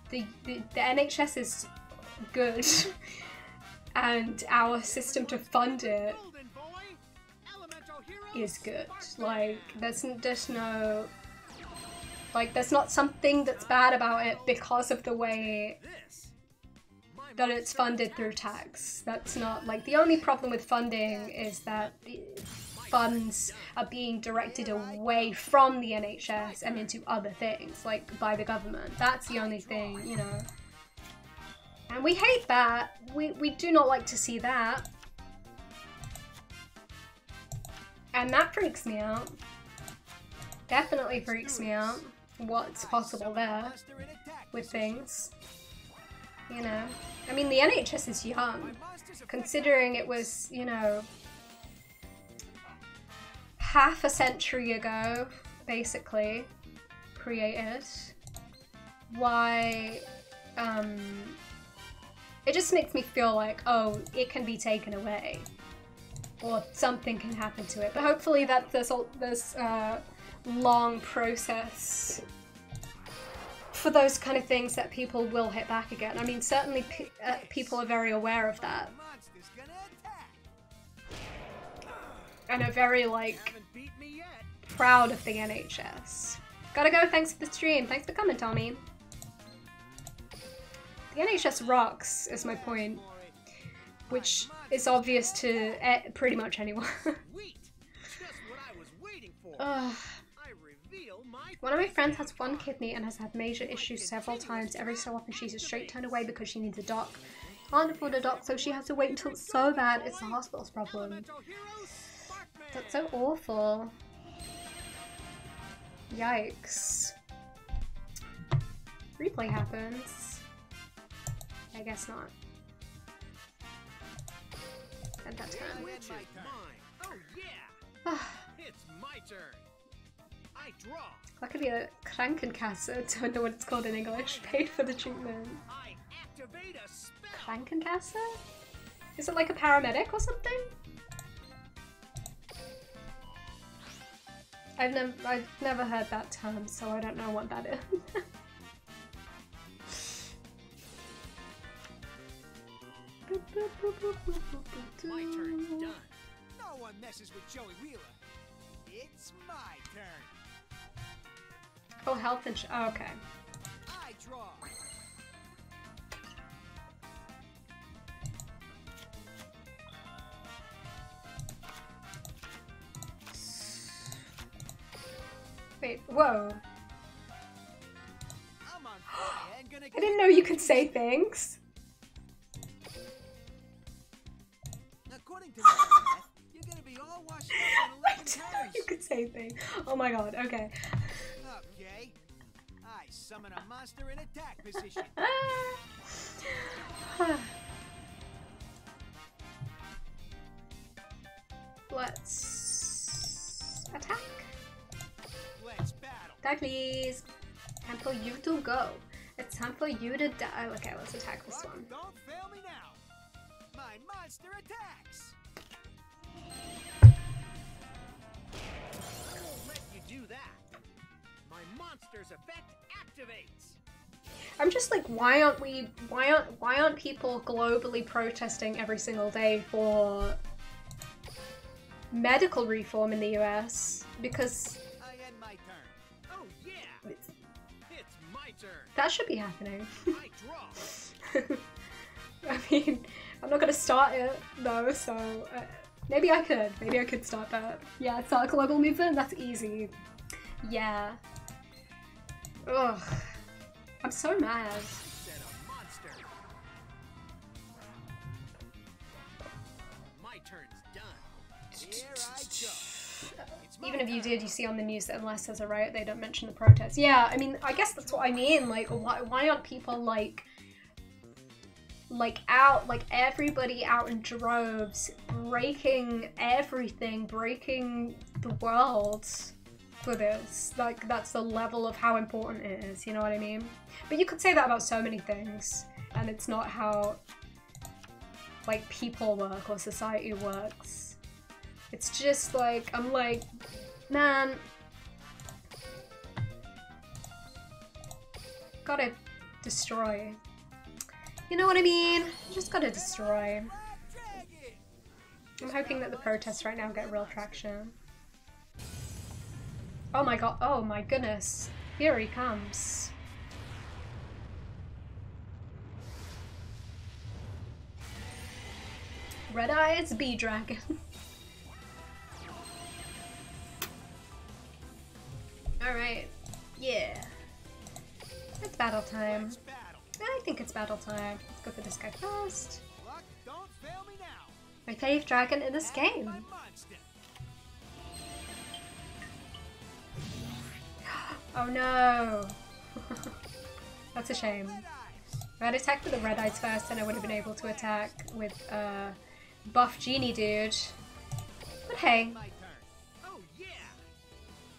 the NHS is good, and our system to fund it is good. Like, there's no, like, there's not something that's bad about it because of the way that it's funded through tax. That's not, like, the only problem with funding is that the funds are being directed away from the NHS and into other things, like by the government. That's the only thing, you know. And we hate that. We do not like to see that. And that freaks me out. Definitely freaks me out what's possible there with things. You know, I mean, the NHS is young, considering it was, you know, half a century ago, basically, created. Why, it just makes me feel like, oh, it can be taken away, or something can happen to it. But hopefully that there's long process for those kind of things that people will hit back again. I mean, certainly people are very aware of that, and are very, like, proud of the NHS. Gotta go, thanks for the stream. Thanks for coming, Tommy. The NHS rocks, is my point, which is obvious to pretty much anyone. One of my friends has one kidney and has had major issues several times. Every so often she's a straight turn away because she needs a doc. Can't afford a doc, so she has to wait until it's so bad it's the hospital's problem. That's so awful. Yikes. Replay happens. I guess not. At that time. Oh yeah. It's my turn. I draw. That could be a Krankenkasse, don't know what it's called in English. Paid for the treatment. I activate a spell. Krankenkasse? Is it like a paramedic or something? I've never heard that term, so I don't know what that is. My turn's done. messes with Joey Wheeler. It's my turn. Oh, health insurance. Oh, okay. I draw. Wait, whoa. I'm on fire and gonna I didn't know you could say things. According to that, you're gonna be all washed up in I 11 didn't know turns. you could say things. Oh my god, okay. Okay. I summon a monster in attack position. Let's attack. Let's battle. Die, please. Time for you to go. It's time for you to die. Okay, let's attack this one. Don't fail me now. My monster attacks. I won't let you do that. My monster's effect activates. I'm just like, why aren't people globally protesting every single day for medical reform in the US? Because I end my turn. Oh yeah, it's my turn. that should be happening. I draw. I mean, I'm not gonna start it though, so maybe I could. Maybe I could start that. Yeah, start a global movement. That's easy. Yeah. Ugh. I'm so mad. Said a monster. My turn's done. Here I go. It's my Even if you turn. did, you see on the news that unless there's a riot, they don't mention the protests. Yeah, I mean, I guess that's what I mean. Like, why aren't people like everybody out in droves, breaking everything, breaking the world for this? Like, that's the level of how important it is, you know what I mean? But you could say that about so many things, and it's not how, like, people work or society works. It's just like, I'm like, man, gotta destroy. You know what I mean? You just gotta destroy. I'm hoping that the protests right now get real traction. Oh my god, oh my goodness. Here he comes. Red Eyes Bee Dragon. Alright, yeah. It's battle time. Let's battle. I think it's battle time. Let's go for this guy first. Luck, don't fail me now. My favorite dragon in this Have game. my monster. Oh no! That's a shame. Red eyes. If I'd attacked with the red eyes first, then I would have been able to attack with buff genie dude. But hey, My turn. Oh yeah.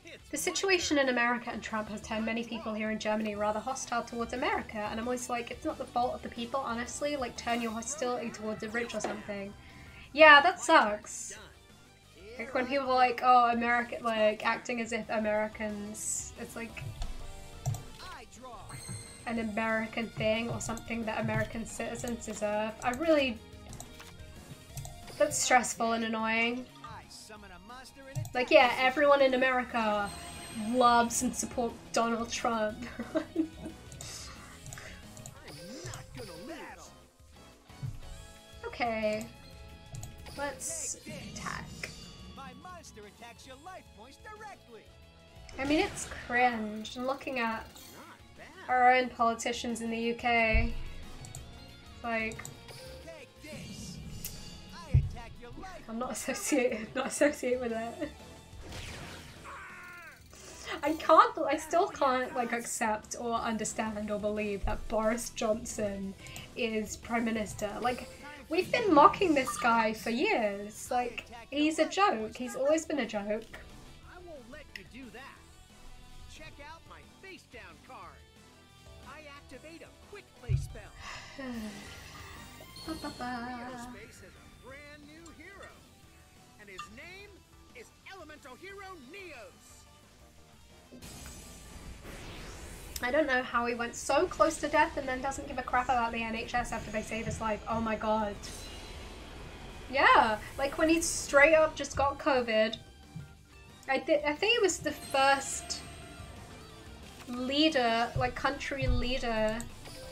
It's the situation in America and Trump has turned many people here in Germany rather hostile towards America, and I'm always like, it's not the fault of the people, honestly. Like, turn your hostility towards the rich or something. Yeah, that sucks. done. Like when people are like, oh, America, like acting as if Americans, it's like I draw. an American thing or something that American citizens deserve. I really, that's stressful and annoying. I summon a monster in attack. Like, yeah, everyone in America loves and supports Donald Trump. I'm not gonna lose. Okay, let's attack. My monster attacks your life points directly. I mean, it's cringe. And looking at Not bad. our own politicians in the UK, like, Take this. I attack your life. I'm not associated with it. I still can't like accept or understand or believe that Boris Johnson is Prime Minister. Like, we've been mocking this guy for years. Like, he's a joke. He's always been a joke. I won't let you do that. Check out my face down card. I activate a quick play spell. Aerospace has a brand new hero. And his name is Elemental Hero Neos. I don't know how he went so close to death and then doesn't give a crap about the NHS after they save his life. Oh my god. Yeah, like when he straight up just got COVID. I think it was the first leader, like country leader,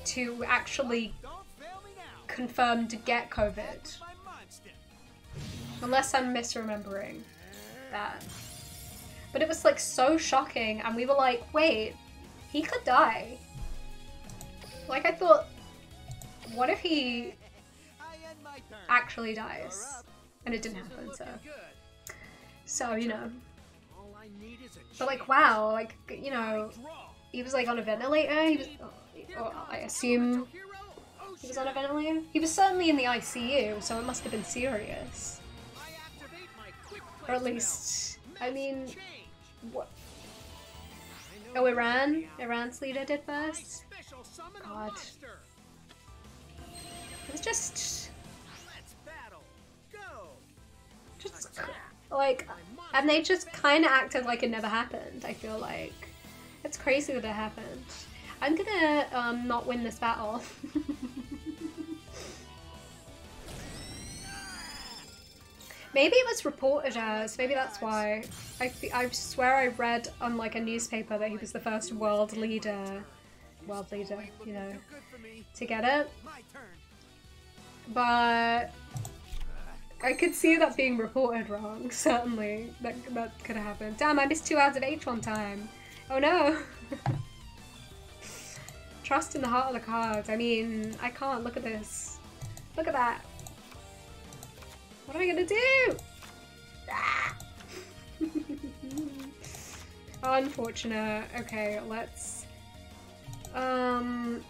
to actually Don't fail me now. confirm to get COVID. My monster. Unless I'm misremembering that. But it was like so shocking, and we were like, wait, he could die. Like I thought, what if he I end my turn. actually dies? And it didn't happen, so. Looking good. So, you know. All I need is a But like, chance. wow, like, you know, Draw. he was like on a ventilator, he was, or I assume Hero. he was on a ventilator? He was certainly in the ICU, so it must have been serious. I activate my quick Or at play least, spell. I mean, Change. what? I know Oh, you're Iran? looking out. Iran's leader did I first? special summon a God. monster. It was just, Let's battle. Go. like, and they just kind of acted like it never happened, I feel like. It's crazy that it happened. I'm gonna, not win this battle. Maybe it was reported as, maybe that's why. I swear I read on like a newspaper that he was the first world leader, you know, Too good for me. to get it. My turn. But I could see that being reported wrong, certainly. That could have happened. Damn, I missed 2 hours of H one time. Oh no! Trust in the heart of the cards. I mean, I can't. Look at this. Look at that. What am I gonna do? Ah! Unfortunate. Okay, let's... Oh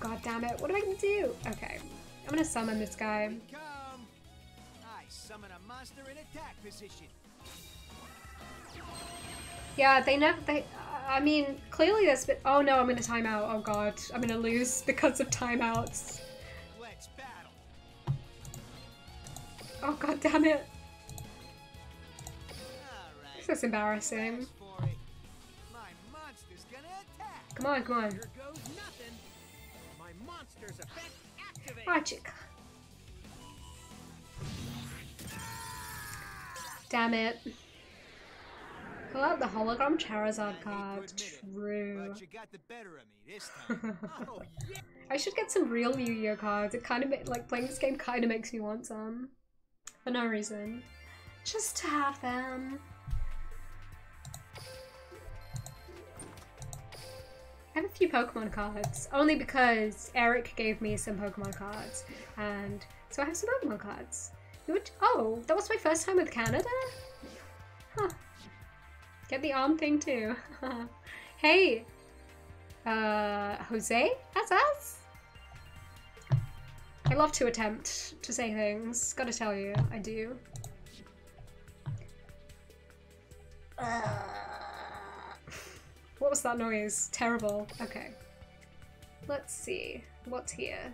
god damn it. What am I gonna do? Okay. I'm gonna summon this guy. Come. I summon a monster in attack position. Yeah, I mean, clearly there's been... Oh no, I'm gonna time out. Oh god. I'm gonna lose because of timeouts. Let's battle. Oh god damn it. Alright. This is embarrassing. Ask for it. My monster's gonna attack. Come on, come on. Here goes nothing. My monster's effect activate. Magic. Damn it. Pull out the hologram Charizard card. True. But you got the better of me this time. Oh yeah. I should get some real Yu-Gi-Oh cards. It kind of like playing this game kind of makes me want some. For no reason. Just to have them. I have a few Pokemon cards. Only because Eric gave me some Pokemon cards. And so I have some Pokemon cards. Oh, that was my first time with Canada? Huh. Get the arm thing too. Hey! Jose? That's us? I love to attempt to say things. Gotta tell you, I do. What was that noise? Terrible. Okay. Let's see. What's here?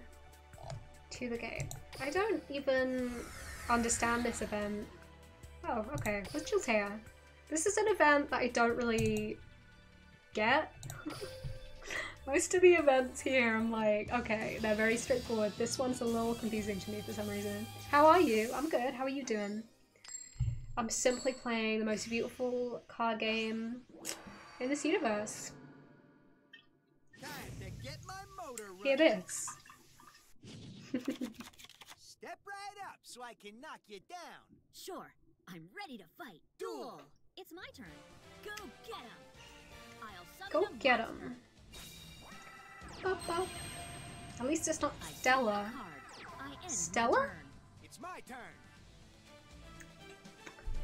To the gate. I don't even understand this event. Oh, okay. What's Jiltea? This is an event that I don't really get. Most of the events here, I'm like, okay, they're very straightforward. This one's a little confusing to me for some reason. How are you? I'm good. How are you doing? I'm simply playing the most beautiful card game in this universe. Time to get my motor Here running. it is. Step right up so I can knock you down. Sure, I'm ready to fight. Duel! It's my turn. Go get him! I'll summon Go a get monster. him. At least it's not I draw a Stella. card. I end my Stella? turn. It's my turn.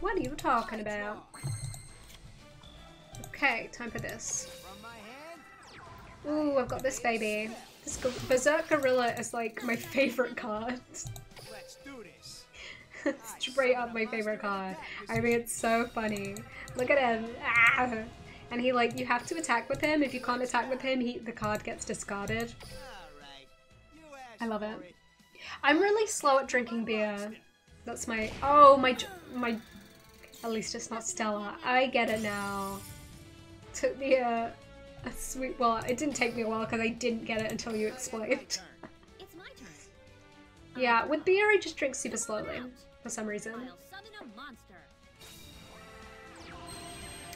What are you talking about? Okay, time for this. From my hand. Ooh, I've got this baby. This Berserk Gorilla is like my favorite card. Let's do this. Straight up my favorite card. I think it's so funny. Look at him. Ah! And he like, you have to attack with him. If you can't attack with him, the card gets discarded. Alright. You asked I love for it. I'm really slow at drinking beer. That's my, oh, my, at least it's not Stella. I get it now. Took me a sweet, well, it didn't take me a while because I didn't get it until you explained. It's my turn. Yeah, with beer I just drink super slowly for some reason. I'll summon a monster.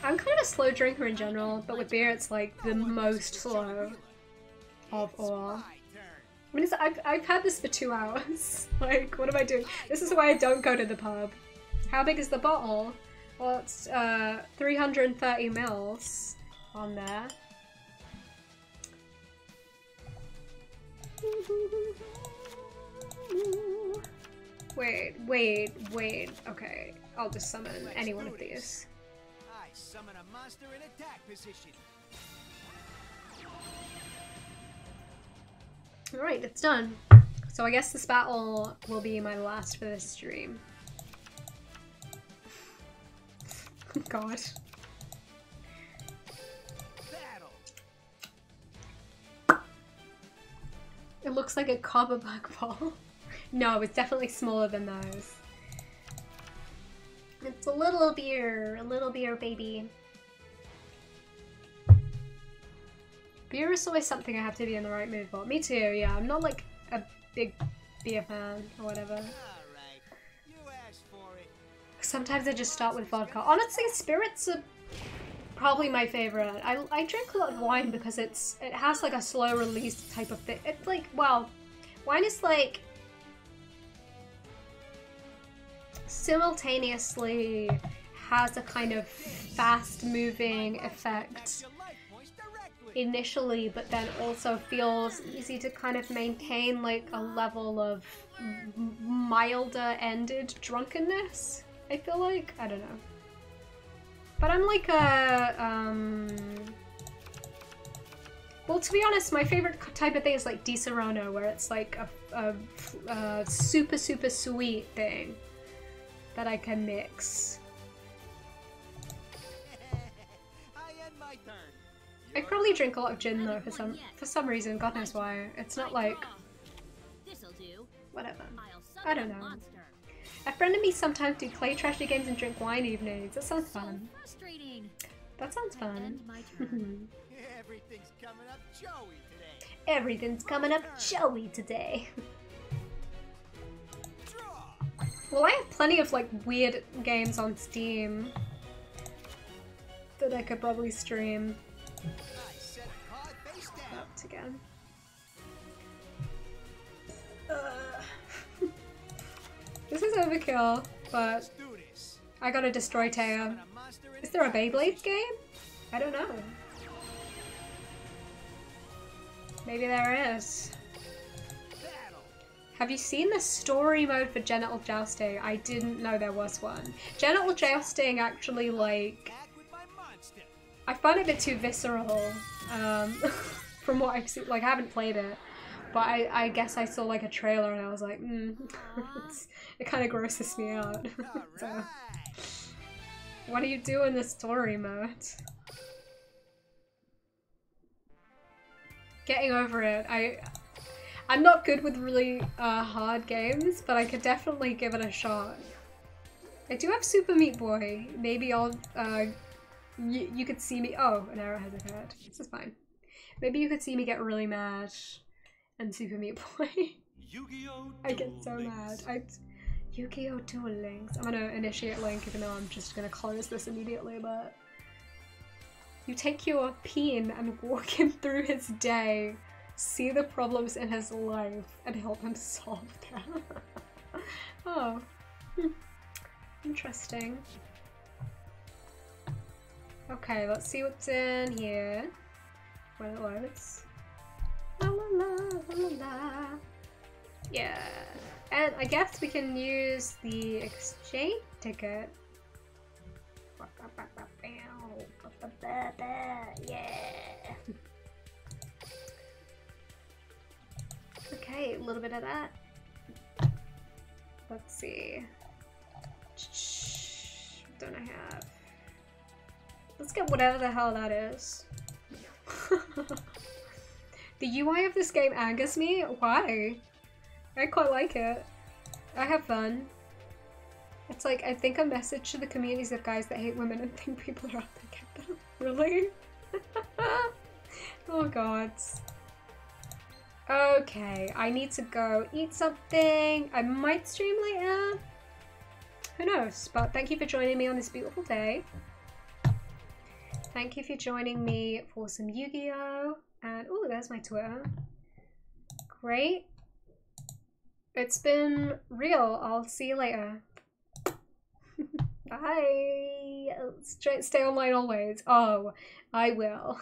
I'm kind of a slow drinker in general, but with beer it's like the most slow of all. My turn. I mean, I've had this for 2 hours. Like, what am I doing? This is why I don't go to the pub. How big is the bottle? Well, it's 330 mils on there. Wait. Okay, I'll just summon any one of these. I summon a monster in attack position. Alright, it's done. So I guess this battle will be my last for this stream. God. Battle. It looks like a copper bug ball. No, it's definitely smaller than those. It's a little beer baby. Beer is always something I have to be in the right mood for. Me too, yeah. I'm not like a big beer fan or whatever. All right. You asked for it. Sometimes I just start with vodka. Honestly, spirits are probably my favorite. I drink a lot of wine because it has like a slow release type of thing. It's like, well, wine is like simultaneously has a kind of fast moving effect Your life points directly. initially, but then also feels easy to kind of maintain like a level of milder ended drunkenness. I feel like, I don't know. But I'm like a, well, to be honest, my favorite type of thing is like Di Serono, where it's like a super sweet thing that I can mix. I end my turn. I probably drink a lot of gin though for some reason, God knows why. It's not like, This'll do. whatever. I'll I summon don't a know. monster. A friend of me sometimes do clay trashy games and drink wine evenings. That sounds So fun. frustrating. That sounds I fun. end my turn. Everything's coming up Joey today. Everything's coming up showy today. Draw. Well, I have plenty of like weird games on Steam that I could probably stream. I set a card face down. Up again. This is overkill, but Let's do this. I gotta destroy Taya. Summon a monster in Is there a attack Beyblade position. game? I don't know. Maybe there is. Battle. Have you seen the story mode for genital jousting? I didn't know there was one. Genital jousting actually, like, Back with my monster. I find it a bit too visceral, from what I've seen. Like, I haven't played it, but I guess I saw like a trailer and I was like, it kind of grosses me out. All So, right. what do you do in the story mode? Getting over it. I'm not good with really hard games, but I could definitely give it a shot. I do have Super Meat Boy. Maybe I'll you could see me. Oh, an arrow has occurred. This is fine. Maybe you could see me get really mad in Super Meat Boy. Yu-Gi-Oh! I get so Duel mad. Links. Yu-Gi-Oh! Duel Links. I'm gonna initiate Link, even though I'm just gonna close this immediately, but you take your peen and walk him through his day, see the problems in his life, and help him solve them. Oh. Interesting. Okay, let's see what's in here when it loads. La la la la la. Yeah. And I guess we can use the exchange ticket. Yeah. Okay, a little bit of that. Let's see. What don't I have? Let's get whatever the hell that is. The UI of this game angers me. Why? I quite like it. I have fun. It's like, I think a message to the communities of guys that hate women and think people are out to get them. Really? Oh god. Okay, I need to go eat something. I might stream later. Who knows? But thank you for joining me on this beautiful day. Thank you for joining me for some Yu-Gi-Oh! And oh, there's my Twitter. Great. It's been real. I'll see you later. Bye. Stay online always. Oh, I will.